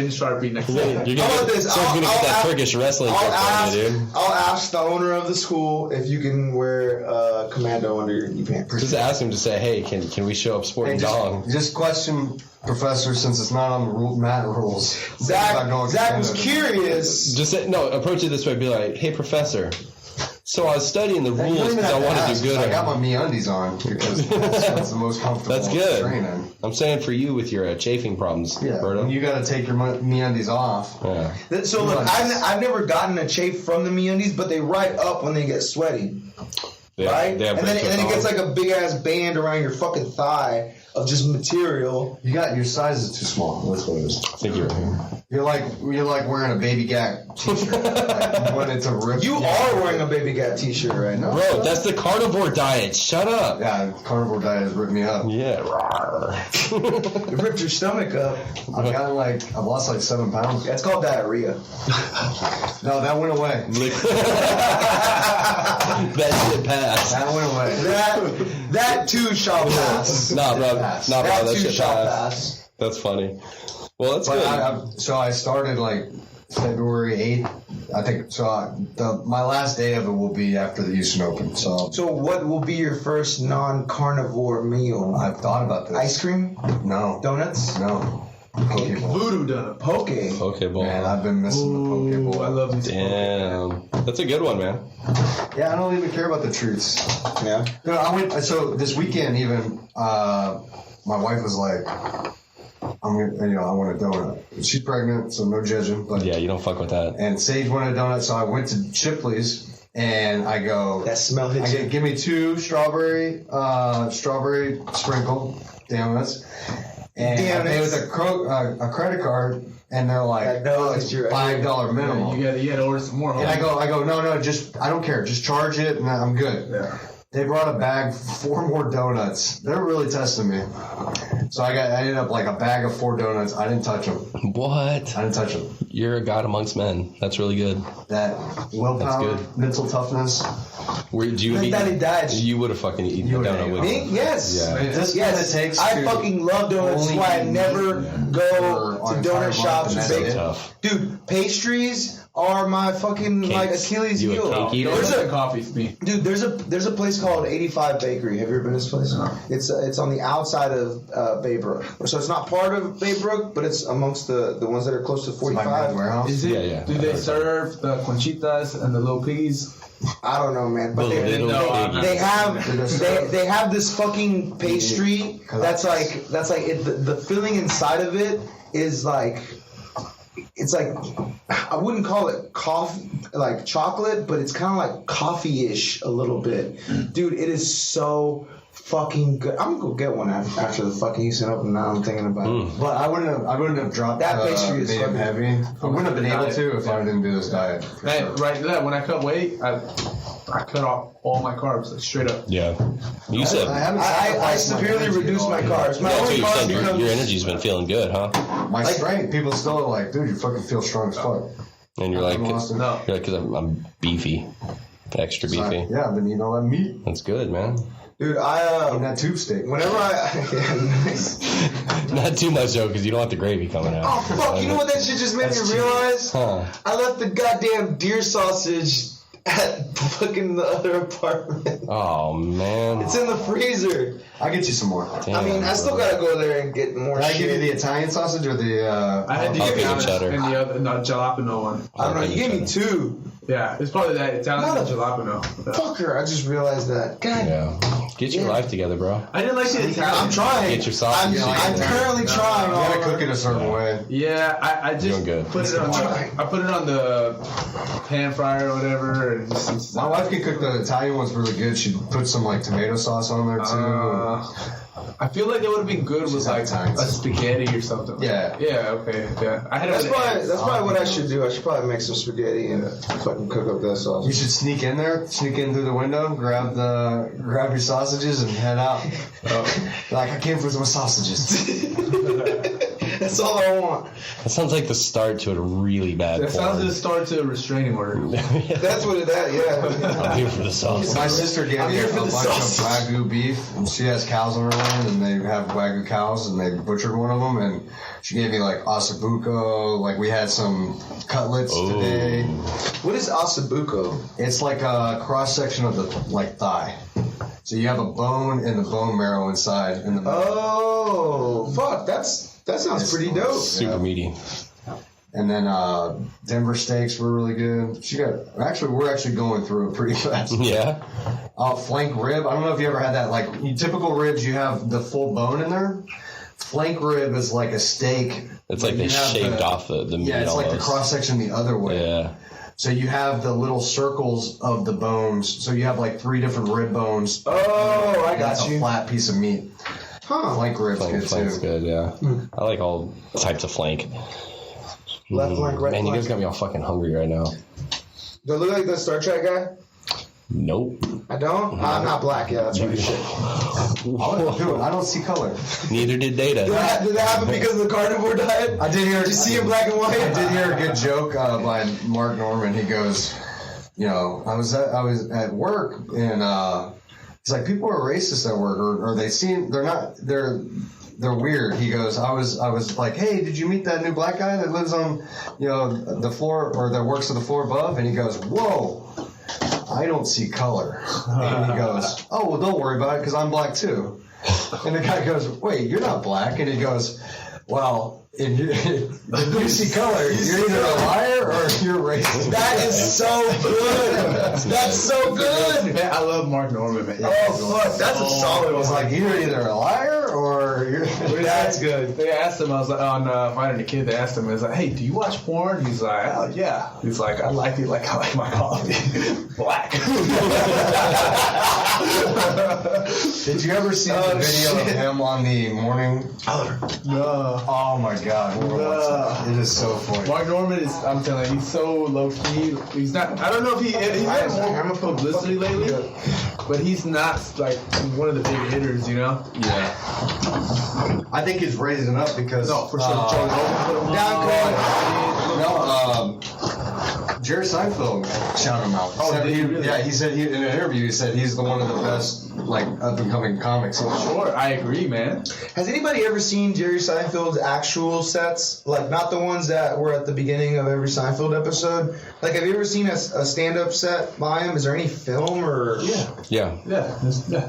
Sharpie next You're time. gonna How about get, this? so you're gonna get that I'll- Turkish wrestling I'll trick on ask, you, dude. I'll ask the owner of the school if you can wear commando under your pants. Just ask him to say, hey, can we show up sporting dong? Just question Professor, since it's not on the mat rules. Zach was curious. Just say, no, approach it this way. Be like, hey, professor. So I was studying the rules because I want to do good. I got my MeUndies on because that's the most comfortable. That's good. Training. I'm saying for you with your chafing problems, Yeah, Roberto. you got to take your MeUndies off. Yeah. So look, I've never gotten a chafe from the MeUndies, but they right up when they get sweaty, right? They have and then it on. gets like a big ass band around your fucking thigh of just material. You got your size is too small. That's what it is. I think you're here. You're like wearing a Baby Gap t-shirt. Like, you wanted to rip. You are wearing a Baby Gap t-shirt right now. Bro, that's the carnivore diet. Shut up. Yeah, carnivore diet has ripped me up. Yeah. It ripped your stomach up. I've lost like 7 pounds. That's called diarrhea. No, that went away. That shit passed. That went away. That too shall pass. Nah, bro. Nah, bro. That That too shit shall passed. pass. That's funny. Well, that's But good. so I started like February 8th. I think so. My last day of it will be after the Houston Open. So what will be your first non-carnivore meal? I've thought about this. Ice cream? No. Donuts? No. Poke bowl. Voodoo donut. Poke. Okay, boy. Man, I've been missing the poke bowl. I love these. Damn. That's a good one, man. Yeah, I don't even care about the treats. Yeah. No, I went. So this weekend, even my wife was like, I want a donut. She's pregnant, so no judging. But Yeah, you don't fuck with that. and Sage wanted a donut, so I went to Chipley's and I go. That smell hits you. Give me 2 strawberry sprinkle donuts, and I pay with a credit card, and they're like, I know, it's your $5 minimum. You gotta order some more. And I go, no, just I don't care, just charge it, and I'm good. Yeah. They brought a bag, 4 more donuts. They're really testing me. So I ended up like a bag of 4 donuts. I didn't touch them. What? I didn't touch them. You're a god amongst men. That's really good. That willpower, good. mental toughness. Do you have Daddy died. You would have fucking eaten You the would've donut with Me? me. Yes. Yeah. This Yes. kind of takes. I to fucking love donuts. That's only why I eat never go for to an donut entire shops month, and and bake. that's it. Tough. Dude, pastries are my fucking like Cakes. Achilles You a heel. cake eater? There's There's a a coffee for me. Dude, there's a place called 85 Bakery. Have you ever been to this place? It's on the outside of Baybrook, so it's not part of Baybrook, but it's amongst the ones that are close to My 45. warehouse. Is it? Yeah. Do they serve the conchitas and the little piggies? I don't know, man, but The little piggy. they have this fucking pastry that's like the filling inside of it is like. It's like, I wouldn't call it coffee, like chocolate, but it's kind of like coffee-ish a little bit. Dude, it is so fucking good. I'm going to go get one after the fucking Houston Open. Now I'm thinking about it. But I wouldn't have dropped That pastry is being fucking- heavy. I wouldn't have been able to if I didn't do this diet. Man, right there, when I cut weight, I cut off all my carbs, like straight up. Yeah. You said. haven't I sacrificed my severely energy reduced at my all. carbs. My Yeah, so only you carb said your becomes... energy's been feeling good, huh? My strength, people still are like, dude, you fucking feel strong as fuck. And you're like, No. because I'm beefy, extra beefy. Yeah, I've been eating all that meat. That's good, man. Dude, Eating that tube steak. whenever yeah, nice. Not too much though, because you don't want the gravy coming out. Oh, fuck, you know what that shit just made me realize? Huh. I left the goddamn deer sausage at fucking the other apartment. Oh man. It's in the freezer. I'll get you some more. Damn, I mean, I still bro. gotta go there and get more Did I shit. give you the Italian sausage or the? I had the I'll give you Italian cheddar. and the other, no, jalapeno one. I don't know, you gave me 2. Yeah, it's probably that Italian and jalapeno. Yeah. Fucker, I just realized that. God. Yeah. Get your life together, bro. I didn't like the Italian. I'm trying. Get your sausage. I'm currently trying. You gotta cook it a certain way. Yeah, I just Doing good. put it on. I put it on the pan fryer or whatever. And just, My wife can cook the Italian one's really good. She put some like tomato sauce on there too. I feel like it would have been good with like Italians. a spaghetti or something. Yeah. Yeah. Okay. Yeah. I had it That's with probably eggs. what I should do. I should probably make some spaghetti and fucking cook up that You sauce. should sneak in there, sneak in through the window, grab your sausages and head out. Like I came for some sausages. That's all I want. That sounds like the start to a really bad That sounds porn. like the start to a restraining order. That's what it is. Yeah. I'm here for the sauce. My sister gave me a here for bunch the of sausage. Wagyu beef, and she has cows on her land, and they have Wagyu cows, and they butchered one of them, and she gave me like ossobuco, like we had some cutlets today. What is asabuco? It's like a cross section of the like thigh. So you have a bone and the bone marrow inside. In the Oh, fuck! That sounds pretty dope. Super meaty. And then Denver steaks were really good. We're actually going through it pretty fast. Yeah. Flank rib. I don't know if you ever had that. Like typical ribs, you have the full bone in there. Flank rib is like a steak. It's like they shaved off the meat. Yeah, it's almost. like the cross section the other way. Yeah. So you have the little circles of the bones. So you have like 3 different rib bones. Oh, I got That's you. a flat piece of meat. Huh? Flank rib's good Flank's too. good, yeah. I like all types of flank. Left flank, right Man, you flank. guys got me all fucking hungry right now. Do I look like the Star Trek guy? Nope. I don't. I'm not black. Yeah, that's right. Shit. Dude, I don't see color. Neither did Data. Did that happen because of the carnivore diet? I did hear. Did you see in black and white? I did hear a good joke by Mark Norman. He goes, I was at work and he's like, people are racist at work, or they're weird. He goes, I was like, hey, did you meet that new black guy that lives on, the floor or that works on the floor above? And he goes, whoa, I don't see color. And he goes, oh, well, don't worry about it because I'm black too. And the guy goes, wait, you're not black. And he goes, well, if you see color, you're either a liar or you're racist. That is so good. That's so good. Man, I love Mark Norman, man. Oh fuck, that's a solid It's one. like you're either a liar or you're. That's good. They asked him, I was like, on Finding a Kid, they asked him, it's like, hey, do you watch porn? He's like, oh, yeah. He's like, I like my coffee black. Did you ever see the video of him on the morning? No. Oh my god, it is so funny. Mark Norman is, I'm telling you, he's so low key. He's not, I don't know if he's had more publicity lately, but he's not like one of the big hitters, Yeah. I think he's raising up because. No, for sure. Joe Rogan put him on. Jerry Seinfeld shouted him out. Oh, did he really? Yeah, he said in an interview, he said he's one of the best up and coming comics. Sure, I agree, man. Has anybody ever seen Jerry Seinfeld's actual sets? Like, not the ones that were at the beginning of every Seinfeld episode? Like, have you ever seen a stand-up set by him? Is there any film or... Yeah. Yeah,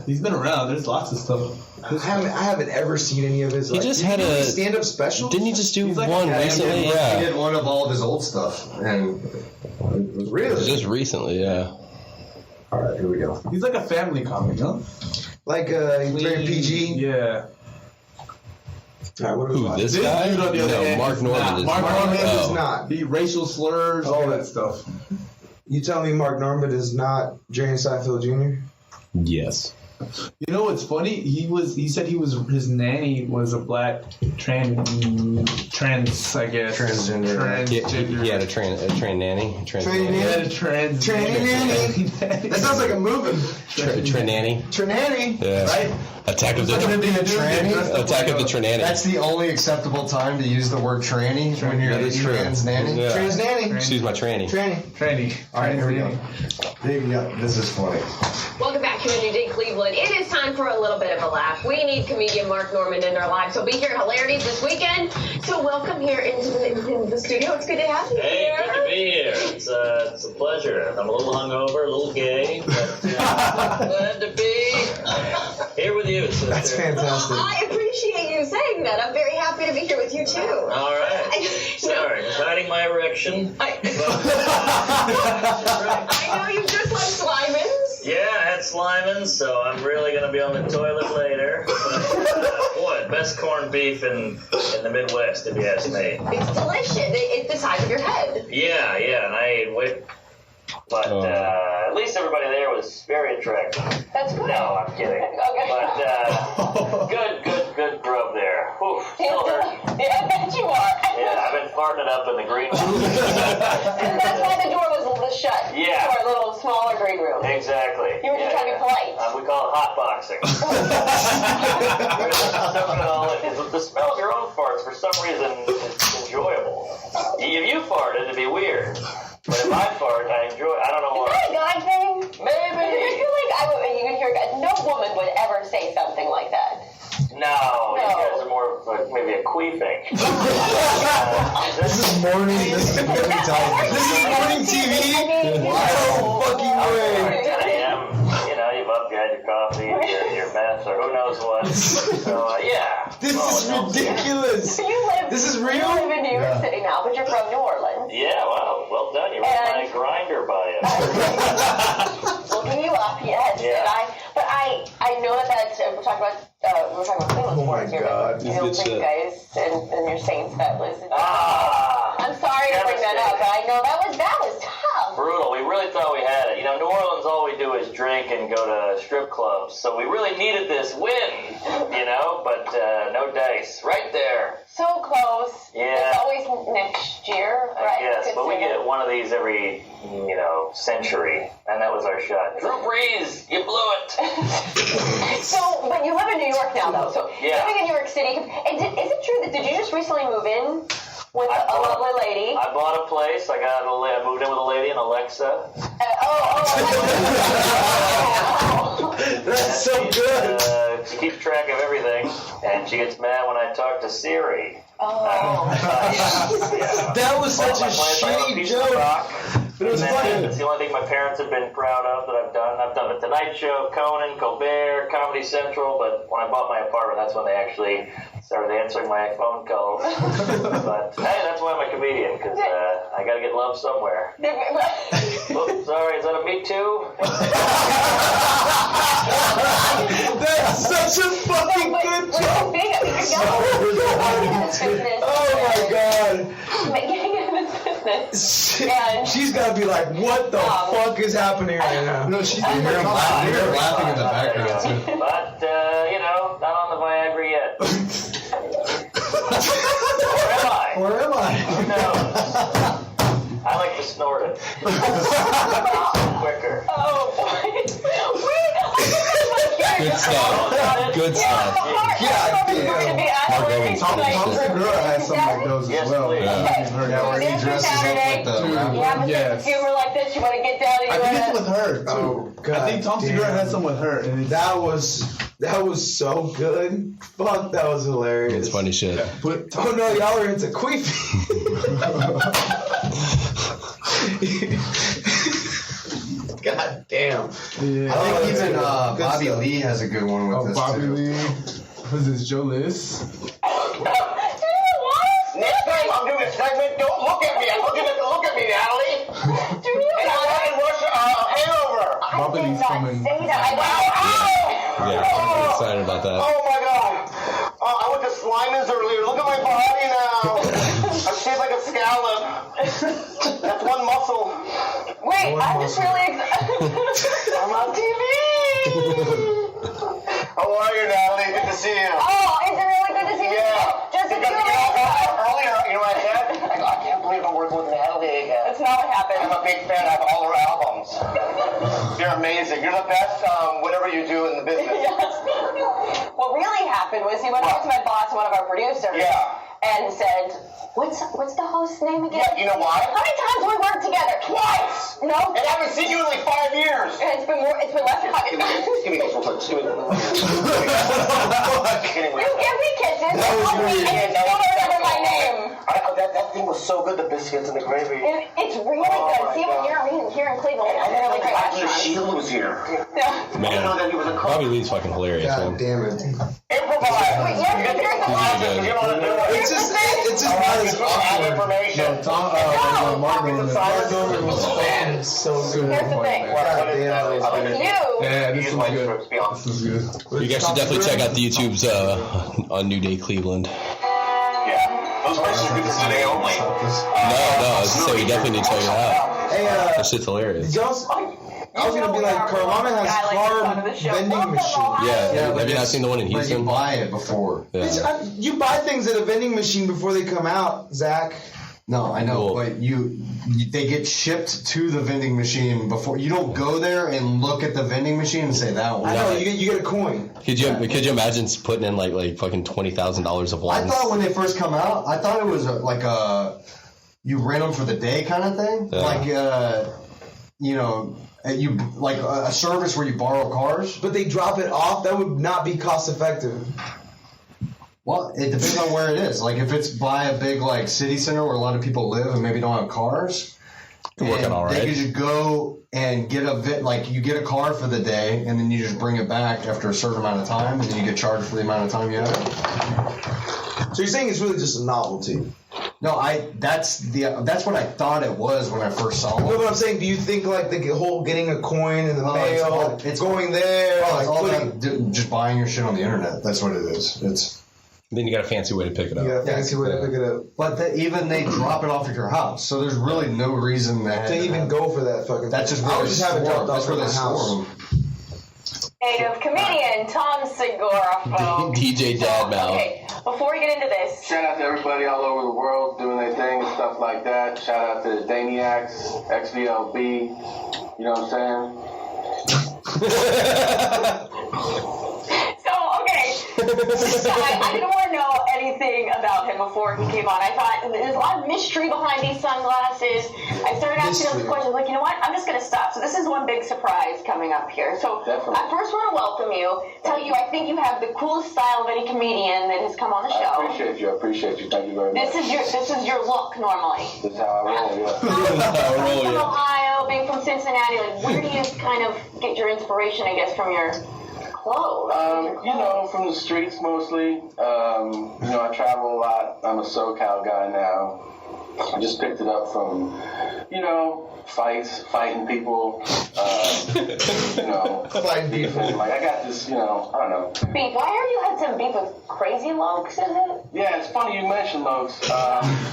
he's been around. There's lots of stuff. I haven't ever seen any of his... He just had a stand-up special. Didn't he just do like one a- recently? He Yeah. did one of all of his old stuff, and Really? Just recently, yeah. all right, here we go. He's like a family comic, huh? Like, very PG? Yeah. All right, what do we Who, watch? this This guy? dude on the other No, end Mark is Norman not. is Mark Norman is Oh. not. He racial slurs, all that stuff. You tell me Mark Norman is not Jerry Seinfeld Jr.? Yes. You know what's funny? He said his nanny was a black trans, I guess. Transgender. He had a train nanny. Train He had nanny? a trans. Tranny nanny? That sounds like a movie. Train nanny. Tranny? Yeah. Right? Attack of the Gonna be a tranny? Attack of the Tranny. That's the only acceptable time to use the word tranny when you're That a is true. trans nanny. Yeah. Trans nanny? She's my tranny. Tranny. Tranny. All right, here we go. This is funny. Welcome back to a new day, Cleveland. It is time for a little bit of a laugh. We need comedian Mark Norman in our lives. He'll be here at Hilarities this weekend. So welcome here into the studio. It's good to have you Hey, here. good to be here. It's a pleasure. I'm a little hungover, a little gay, but glad to be here with you. Sister. That's fantastic. I appreciate you saying that. I'm very happy to be here with you, too. All right. Sorry, just hiding my erection. I know you just left Slyman's. Yeah, I had Slimans, so I'm really going to be on the toilet later. Boy, best corned beef in the Midwest, if you ask me. It's delicious. It's the size of your head. Yeah, and I ate way... But at least everybody there was very attractive. That's good. No, I'm kidding. Okay. But good grub there. Oof, still hurting. Yeah, I bet you are. Yeah, I've been farting it up in the green room. And that's why the door was was shut. Yeah. To our little smaller green room. Exactly. You were just trying to be polite. We call it hot boxing. The smell of your own farts, for some reason, is enjoyable. If you farted, it'd be weird. But if I fart, I enjoy it. I don't know why. Is that a guy thing? Maybe. I feel like you can hear no woman would ever say something like that. No, you guys are more of maybe a queefing. This is morning television. This is morning TV? No fucking way. 10 a.m., you've up, you had your coffee, your meth, or who knows what. So, yeah. This is ridiculous. This is real? You live in New York City now, but you're from New Orleans. Yeah, well done. You ran my grinder by it. Looking you up, yes. Yeah. But I know that's, we're talking about Cleveland sports here. God. You don't think you guys and your Saints that listen. I'm sorry to bring that up, but I know that was tough. Brutal. We really thought we had it. New Orleans, all we do is drink and go to strip clubs. So we really needed this win, but no dice. Right there. So close. Yeah. It's always next year, right? Yes, but we get one of these every, century. And that was our shot. Drew Brees, you blew it. But you live in New York now, though. So living in New York City, and is it true that did you just recently move in with a lovely lady? I bought a place. I moved in with a lady, an Alexa. That's so good. She keeps track of everything, and she gets mad when I talk to Siri. That was such a shitty joke. But it was funny. It's the only thing my parents have been proud of that I've done. I've done The Tonight Show, Conan, Colbert, Comedy Central, but when I bought my apartment, that's when they actually started answering my phone calls. But hey, that's why I'm a comedian, because I got to get love somewhere. Oops, sorry, is that a Me Too? That's such a fucking good joke. Oh my god. She's gotta be like, what the fuck is happening right now? No, she's laughing in the background too. But not on the Viagra yet. Where am I? Who knows? I like to snort it. Quicker. Oh boy. Good stuff. Good stuff. Tom Segura has something like those as well. Where he dresses up with the If you were like this, you want to get down and I think it's with her too. Oh, God, I think Tom Segura has some with her. And that was so good. Fuck, that was hilarious. It's funny shit. Oh no, y'all are into queefing. God damn. Yeah. I think even Bobby Lee has a good one with this Bobby too. Lee. Who's this, Joe Liz? Next time I'm doing a segment, don't look at me. Look at me, Natalie. And I want to wash hangover. Bobby Lee's coming. Yeah, I'm excited about that. Oh my god. I went to Sliman's earlier. Look at my body now. I'm shaped like a scallop. That's one muscle. Wait, I'm just really excited. I'm on TV. How are you, Natalie? Good to see you. Oh, is it really good to see you? Yeah. Just a few minutes ago. Earlier, what I said? I can't believe I'm working with Natalie again. That's not what happened. I'm a big fan. I have all her albums. You're amazing. You're the best, whatever you do in the business. Yes. What really happened was he went up to my boss, one of our producers, and said, What's the host's name again? Yeah, you know why? How many times we worked together? Twice! No. And I haven't seen you in like 5 years. And it's been less than 5 years. Give me those real quick. You give me kisses. That was weird. And you don't remember my name. That thing was so good, the biscuits and the gravy. It's really good. See, when you're here in Cleveland, I didn't know Dr. Shield was here. Man, Bobby Lee's fucking hilarious. God damn it. Improvise. It's just not as awkward. No, Tom, Mark Norman So good. Here's the thing. Yeah, this was good. This was good. You guys should definitely check out the YouTube's on New Day Cleveland. Yeah. Those prices are good to today only. No, so you definitely need to check it out. Hey, that shit's hilarious. I was gonna be like, Carvana has car vending machine. Yeah, have you not seen the one in Houston? You buy it before. Yeah. You buy things at a vending machine before they come out, Zach. No, I know, but they get shipped to the vending machine before. You don't go there and look at the vending machine and say that one. I know, you get a coin. Could you imagine putting in like fucking $20,000 of ones? I thought when they first come out, I thought it was like you rent them for the day kind of thing, like you like a service where you borrow cars. But they drop it off. That would not be cost effective. Well, it depends on where it is. Like if it's by a big like city center where a lot of people live and maybe don't have cars, working all right. They could just go and get you get a car for the day and then you just bring it back after a certain amount of time and then you get charged for the amount of time you have. So you're saying it's really just a novelty? No, that's what I thought it was when I first saw it. No, but I'm saying, do you think like the whole getting a coin in the mail, it's going there, it's all about just buying your shit on the internet. That's what it is. Then you got a fancy way to pick it up. Yeah, fancy way to pick it up. But they drop it off at your house, so there's really no reason to even go for that fucking. That's just I would just have it dropped off where at my they store house. them. Native comedian Tom Segura, folks. DJ Dadmouth. Okay, before we get into this, shout out to everybody all over the world doing their thing and stuff like that. Shout out to Daniacs, XVLB. You know what I'm saying? So I didn't want to know anything about him before he came on. I thought there's a lot of mystery behind these sunglasses. I started asking him questions like, you know what? I'm just going to stop. So this is one big surprise coming up here. So I first want to welcome you, tell you I think you have the coolest style of any comedian that has come on the show. I appreciate you. Thank you very much. This is your look normally. This is how I roll, yeah. Being from Ohio, being from Cincinnati, like where do you kind of get your inspiration, I guess, from your clothes? You know, from the streets mostly. You know, I travel a lot. I'm a SoCal guy now. I just picked it up from, you know, fighting people, you know, fighting people. Like, I got this, you know, I don't know. Beef. Why are you had some beef with Crazy Lokes, is it? Yeah, it's funny you mentioned Lokes.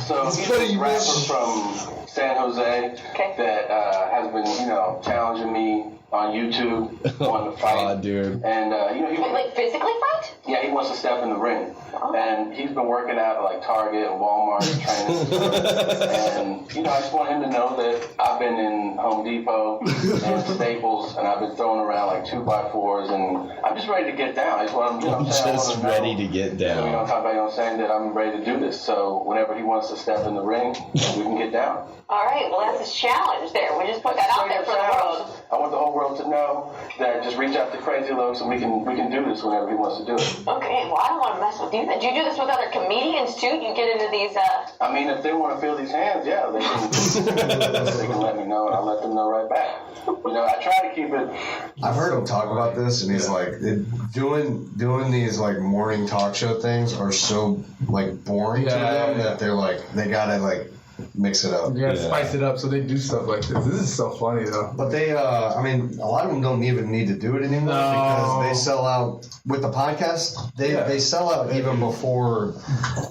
So he's a rapper from San Jose that has been, you know, challenging me on YouTube, wanting to fight. Oh, dude. And, you know, he like physically fight? Yeah, he wants to step in the ring. And he's been working out at like Target and Walmart training. And, you know, I just want him to know that I've been in Home Depot and Staples and I've been throwing around like 2x4s and I'm just ready to get down. I just want him, you know what I'm saying? Just ready to get down. You know, talk about, you know what I'm saying, that I'm ready to do this. So whenever he wants to step in the ring, we can get down. All right, well, that's a challenge there. We just put that out there for the world. I want the whole world to know that just reach out to Crazy Lokes and we can do this whenever he wants to do it. Okay, well, I don't want to mess with you. Do you do this with other comedians too? You get into these, I mean, if they want to feel these hands, yeah, they can, they can let me know and I'll let them know right back. You know, I try to keep it. I've heard him talk about this, and he's like, doing these like morning talk show things are so like boring to them that they're like, they gotta like mix it up. You gotta spice it up, so they do stuff like this. This is so funny though. But they, I mean, a lot of them don't even need to do it anymore because they sell out with the podcast. They sell out even before.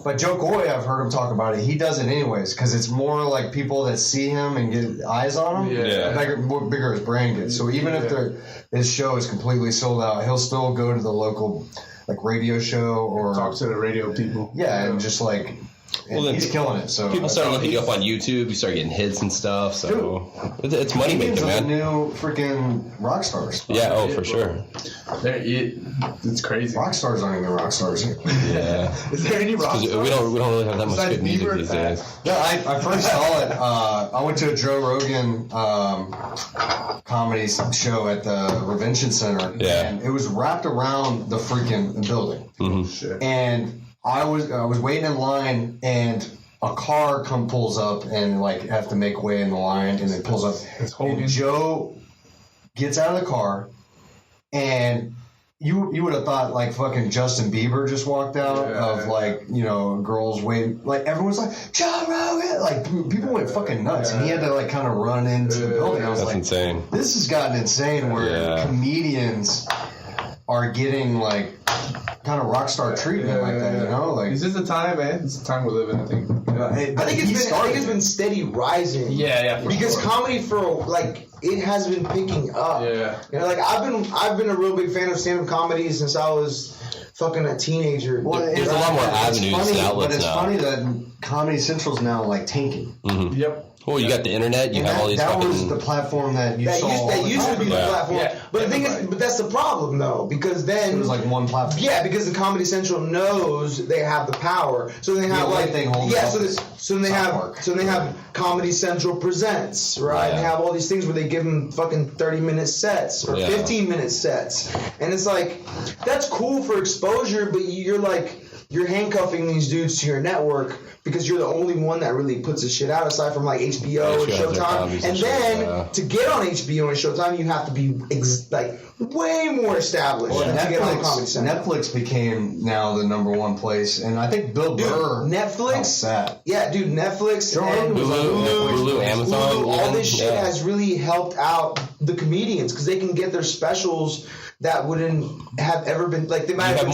But Joe Coy, I've heard him talk about it. He does it anyways because it's more like people that see him and get eyes on him. The bigger his brand gets. So even if his show is completely sold out, he'll still go to the local like radio show or talk to the radio people. Yeah, and just like. And well, he's killing it. So people start looking you up on YouTube. You start getting hits and stuff. So it's money making, man. New freaking rock stars. Yeah. Oh, for sure. It's crazy. Rock stars aren't even rock stars. Yeah. Is there any rock stars? We don't really have that much good music these days. Yeah, I first saw it. I went to a Joe Rogan comedy show at the Revention Center. Yeah. And it was wrapped around the freaking building. Mm-hmm. And I was waiting in line, and a car pulls up, and like have to make way in the line, and then pulls up. And Joe gets out of the car, and you would have thought like fucking Justin Bieber just walked out of like, you know, girls waiting. Like everyone's like, Joe Rogan, like people went fucking nuts, and he had to like kind of run into the building. I was That's like, insane. This has gotten insane where comedians are getting like kind of rock star treatment like that, you know? Like it's just the time, man. It's the time we live in, I think. I think it's been steady rising. Yeah, because comedy it has been picking up. Yeah. You know, like I've been a real big fan of stand-up comedy since I was fucking a teenager. Well, there's a lot more avenues and outlets but it's now. funny that Comedy Central's now like tanking. Mm-hmm. Yep. Well, you got the internet. You have all these. That was the platform that you saw. That used to be the platform. Yeah. But the thing is, that's the problem though, because then it was like one platform. Yeah, because the Comedy Central knows they have the power, so they have so they have Comedy Central Presents, right? And they have all these things where they give them fucking 30-minute sets or 15-minute sets, and it's like that's cool for exposure, but you're handcuffing these dudes to your network because you're the only one that really puts the shit out aside from like HBO and Showtime. And then to get on HBO and Showtime, you have to be way more established to get on Comedy Central. Netflix became now the #1 place, and I think Bill Burr. Netflix, that. Yeah, dude, Netflix, and Hulu, Amazon, Hulu, all this shit has really helped out the comedians because they can get their specials that wouldn't have ever been they might have been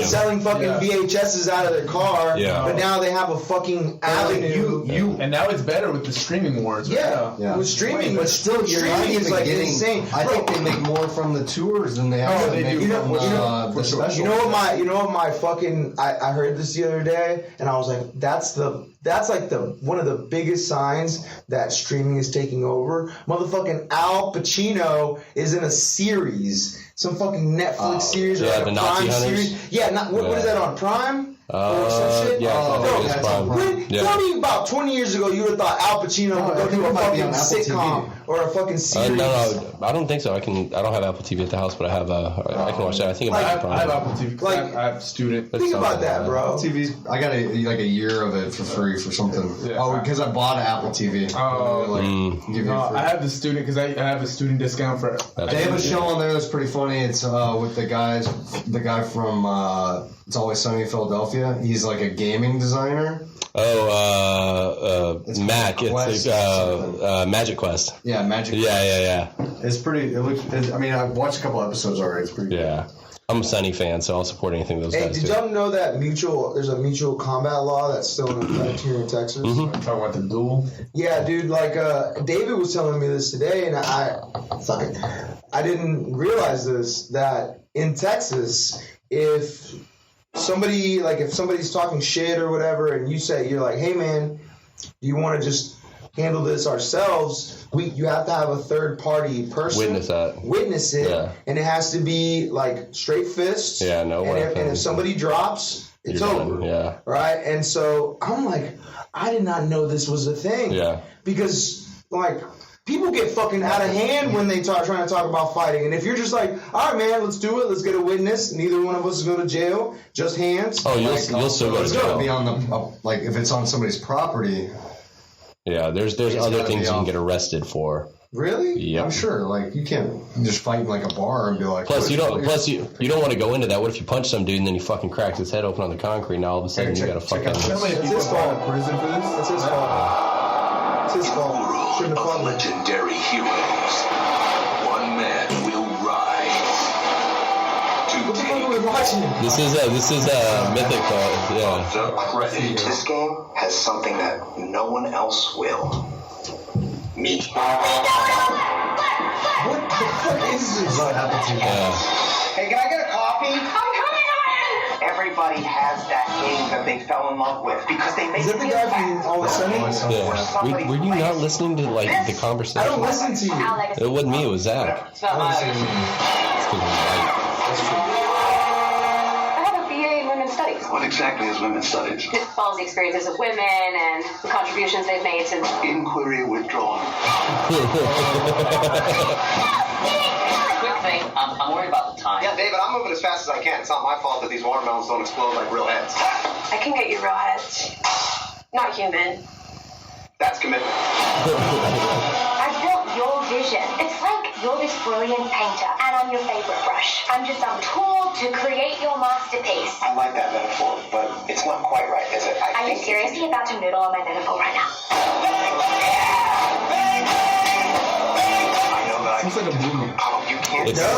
selling fucking VHSs out of their car, but now they have a fucking avenue. And now it's better with the streaming wars. Right? With streaming, but still, you're not streaming is even getting. insane. I think they make more from the tours than they actually make from the special. You know what my fucking I heard this the other day, and I was like, that's like one of the biggest signs that streaming is taking over. Motherfucking Al Pacino is in a series, some fucking Netflix series or the a Nazi Prime Hunters? series. Yeah, what is that on Prime? Or some shit? Tell me about 20 years ago you would have thought Al Pacino would go do a fucking sitcom or a fucking series. No, I don't think so. I don't have Apple TV at the house, but I have I can watch that. I think I have Apple TV because I have student. Think about that, bro. TV's. I got a year of it for free for something. Because I bought an Apple TV. I have the student because I have a student discount for. They have a show on there that's pretty funny. It's with the guy from It's Always Sunny in Philadelphia. He's like a gaming designer. Mac. It's like Magic Quest. Yeah, Magic Quest. Yeah. It's pretty. I've watched a couple episodes already. It's pretty. Yeah. I'm a Sunny fan, so I'll support anything those guys do. Did y'all know that there's a mutual combat law that's still in effect here in Texas? Talking about the duel? Yeah, dude. David was telling me this today, and I didn't realize this, that in Texas, if somebody's talking shit or whatever, and you're like, hey man, do you want to just handle this ourselves? You have to have a third party person witness it, and it has to be like straight fists. Yeah, no and weapons. And if somebody drops, it's over. Yeah. Right. And so I'm like, I did not know this was a thing. Yeah. Because people get fucking out of hand when they trying to talk about fighting. And if you're just like, all right, man, let's do it. Let's get a witness. Neither one of us is going to jail. Just hands. Oh, you'll still go to jail. It's got to be on the if it's on somebody's property. Yeah, there's other things you can get arrested for. Really? Yeah. I'm sure. You can't just fight in a bar and be like. Plus, you don't want to go into that. What if you punch some dude and then he fucking cracks his head open on the concrete? Now all of a sudden you got to fucking. How many people are in prison for this? It's his fault. It's his fault. Shouldn't have fought me. Legendary heroes. One man will rise. What the fuck are we watching? This is mythic. Yeah. This game has something that no one else will. Me. What the fuck is this? Hey, can I get a coffee? I'm coming on! Everybody has that game that they fell in love with because they made Is that the guy from All of a Sudden? Yeah. Were you not listening to the conversation? I don't listen to you. It wasn't me. It was Zach. It's not mine. I have a BA in Women's Studies. What exactly is women's studies? It follows the experiences of women and the contributions they've made to... Inquiry withdrawn. Quick thing, I'm worried about the time. Yeah, David, I'm moving as fast as I can. It's not my fault that these watermelons don't explode like real heads. I can get you real heads. Not human. That's commitment. I built your vision. It's like you're this brilliant painter, and I'm your favorite brush. I'm just a tool to create your masterpiece. I like that metaphor, but it's not quite right, is it? Are you seriously about to noodle on my metaphor right now? I know that Sounds like a movie. Oh, you can't. It does.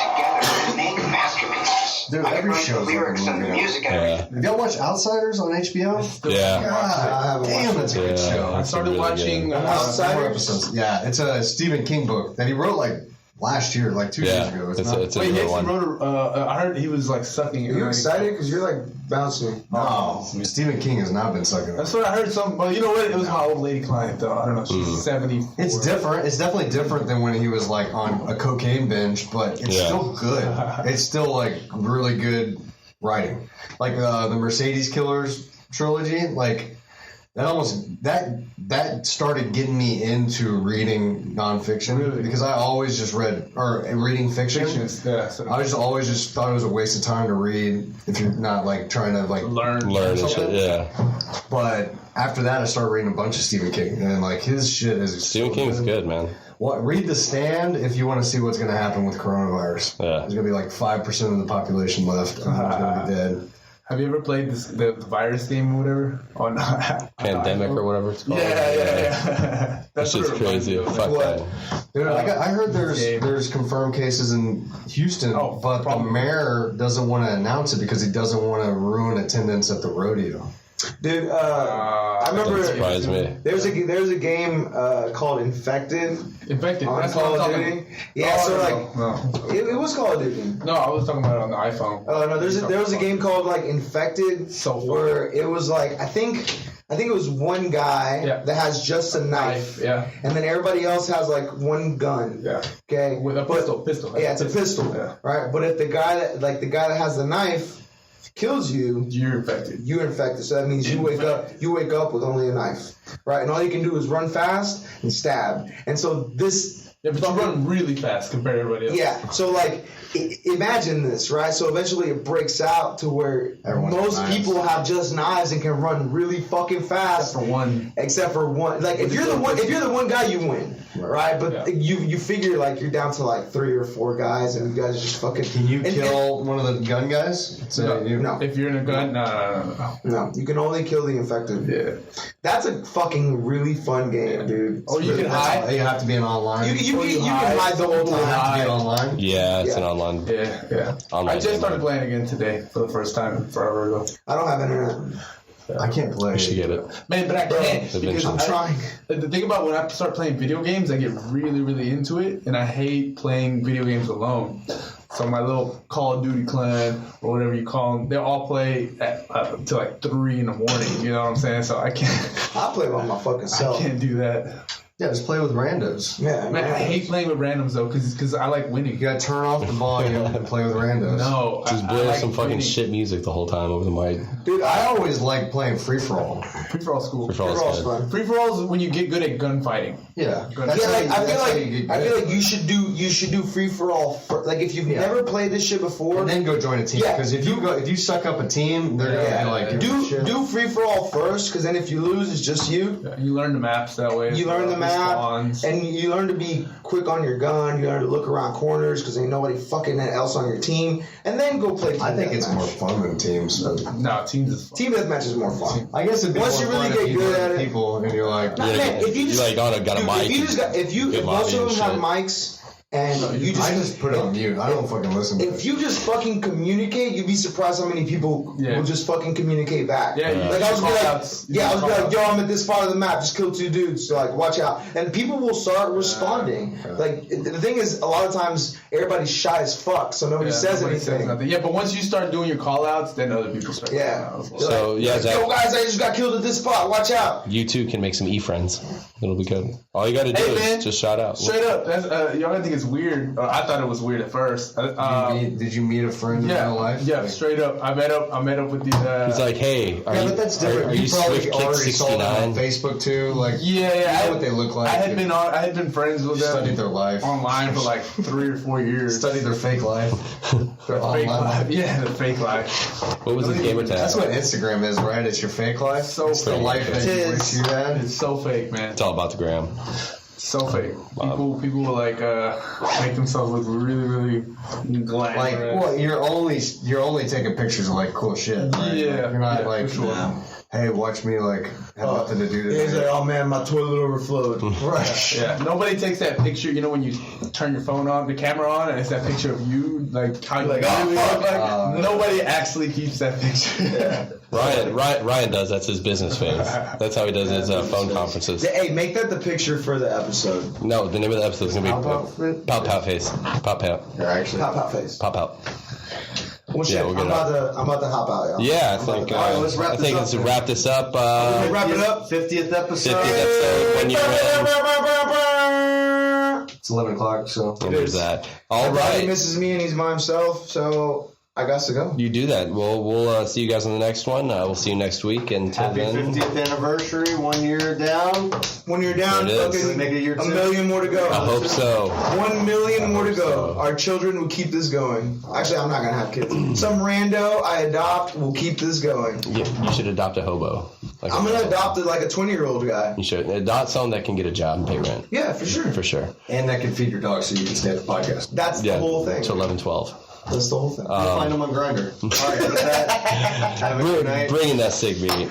Together, to make masterpieces. Dude, I can every write the show's like a lyrics and the movie. music. Yeah. Y'all watch Outsiders on HBO? Yeah. God, damn, that's a good show. I started really watching good. More episodes. Yeah, it's a Stephen King book that he wrote like last year, like 2 years ago. It's a Wait, newer yes, he one. wrote I heard he was like sucking. Are you excited? Because you're like bouncing. No, Stephen King has not been sucking. That's what I heard. Well, you know what? It was my old lady client though. I don't know. She's 70. It's different. It's definitely different than when he was like on a cocaine binge, but it's still good. It's still like really good writing. Like the Mercedes Killers trilogy, like that started getting me into reading nonfiction because I always just reading fiction. I just always just thought it was a waste of time to read if you're not like trying to like learn something. Yeah. But after that, I started reading a bunch of Stephen King, and like his shit is Stephen King's good, man. Read The Stand if you want to see what's going to happen with coronavirus. Yeah. There's going to be like 5% of the population left, and there's going to be dead. Have you ever played the virus game or whatever? On Pandemic or whatever it's called. Yeah. That's just crazy. Fuck that. Dude, I heard there's confirmed cases in Houston, but the mayor doesn't want to announce it because he doesn't want to ruin attendance at the rodeo. Dude, I remember surprised me. There's a game called Infected. Infected. On That's Call what I'm of talking Duty. Yeah, so like it was Call of Duty. No, I was talking about it on the iPhone. Oh no, there was a game called like Infected, where it was like I think it was one guy that has just a knife, and then everybody else has like one gun. Yeah. Okay. With a pistol. Yeah, it's a pistol. Yeah. Right. But if the guy that has the knife kills you, you're infected. You're infected. So that means you wake up with only a knife, right? And all you can do is run fast and stab. And so this. Yeah, but you run really fast compared to everybody else. Yeah. So like, imagine this, right? So eventually it breaks out to where most people have just knives and can run really fucking fast. Except for one. Like if you're the one guy, you win, right? But you figure like you're down to like 3 or 4 guys, and you guys just fucking. Can you kill one of the gun guys? No. If you're in a gun, no. No, you can only kill the infected. Yeah. That's a fucking really fun game, dude. Oh, you can hide. You have to be in online. You can hide the whole time. You have to be online. Yeah, it's an online. Yeah. Online I just game, started playing again today for the first time forever ago. I don't have internet. I can't play. You should get it. Man, but I can't because I'm trying. The thing about when I start playing video games, I get really, really into it, and I hate playing video games alone. So my little Call of Duty clan, or whatever you call them, they all play till like 3 in the morning. You know what I'm saying? So I can't. I play by my fucking self. I can't do that. Yeah, just play with randos. Yeah, man, I hate playing with randoms though, because I like winning. You gotta turn off the volume and play with randos. No, just blow some fucking shit music the whole time over the mic. Dude, I always like playing free for all. Free for all school. Free for all's fun. Free for all is when you get good at gunfighting. Yeah, I feel like you should do free for all. Like if you've never played this shit before, and then go join a team. Because if you suck up a team, they're gonna be like do free for all first. Because then if you lose, it's just you. Yeah, you learn the maps that way. You learn the map. And you learn to be quick on your gun. You learn to look around corners because ain't nobody fucking else on your team. And then go play. I think it's more fun than teams. No, teams is fun. Team deathmatch is more fun. I guess once you really get good at it, people and you're like, if you just got a mic. If most of them have mics. And I just put it on mute. I don't fucking listen to it. If you just fucking communicate, you'd be surprised how many people will just fucking communicate back. Yeah, like I was be like, yo, I'm at this part of the map, just kill 2 dudes. So like, watch out. And people will start responding. Like the thing is, a lot of times everybody's shy as fuck, so nobody says anything. Yeah, but once you start doing your call outs, then other people start. Yeah. So like, Zach, yo guys, I just got killed at this spot. Watch out. You too can make some e-friends. It'll be good. All you got to do is just shout out. Straight up, that's, y'all gonna think it's weird. I thought it was weird at first. Did you meet a friend in real life? Yeah, straight up. I met up with these. He's like, hey, but that's different. Are you probably Swift already Kick saw them 69 on Facebook too. Like, yeah, you know what they look like. I had been friends with them. Studied their life online for like 3 or 4 years. Studied their fake life. Their fake life. Yeah, the fake life. What was his gamer tag? That's what Instagram is, right? It's your fake life. It's the life that you wish you had. It's so fake, man. It's all about the gram. So fake. People will like make themselves look really, really glamorous. Like, well, you're only taking pictures of like cool shit. Right? Yeah, like, you're not like. for sure. hey, watch me like have nothing to do today. He's like, oh man, my toilet overflowed. Right. Yeah. Nobody takes that picture. You know when you turn your phone on, the camera on, and it's that picture of you, like how you really look like. Nobody actually keeps that picture. Yeah. Ryan does. That's his business face. That's how he does his phone conferences. Hey, make that the picture for the episode. No, the name of the episode is gonna be Pop Pout Face. Pop Pout. Yeah, actually. Pop Pout Face. Pop Out. Well, shit, I'm about to hop out, y'all. Yeah, I think. let's wrap this up. Let's wrap this up. Wrap it up. 50th episode. 50th episode. 1 year in. It's 11 o'clock, so. And there's that. All Everybody right. misses me and he's by himself, so I got to go. You do that. We'll see you guys on the next one. We'll see you next week. Until Happy then. 50th anniversary. 1 year down. 1 year down. There it is. Fucking Make it year 2. a million more to go. I hope so. 1 million more to go. Our children will keep this going. Actually, I'm not gonna have kids. Some rando I adopt will keep this going. You should adopt a hobo. I'm gonna adopt like a 20-year-old guy. You should adopt someone that can get a job and pay rent. Yeah, for sure. For sure. And that can feed your dog so you can stay at the podcast. That's the whole thing. To 11, 12. That's the whole thing. You'll find them on Grindr. All right, with that, have a good night. Bringing that sig meat.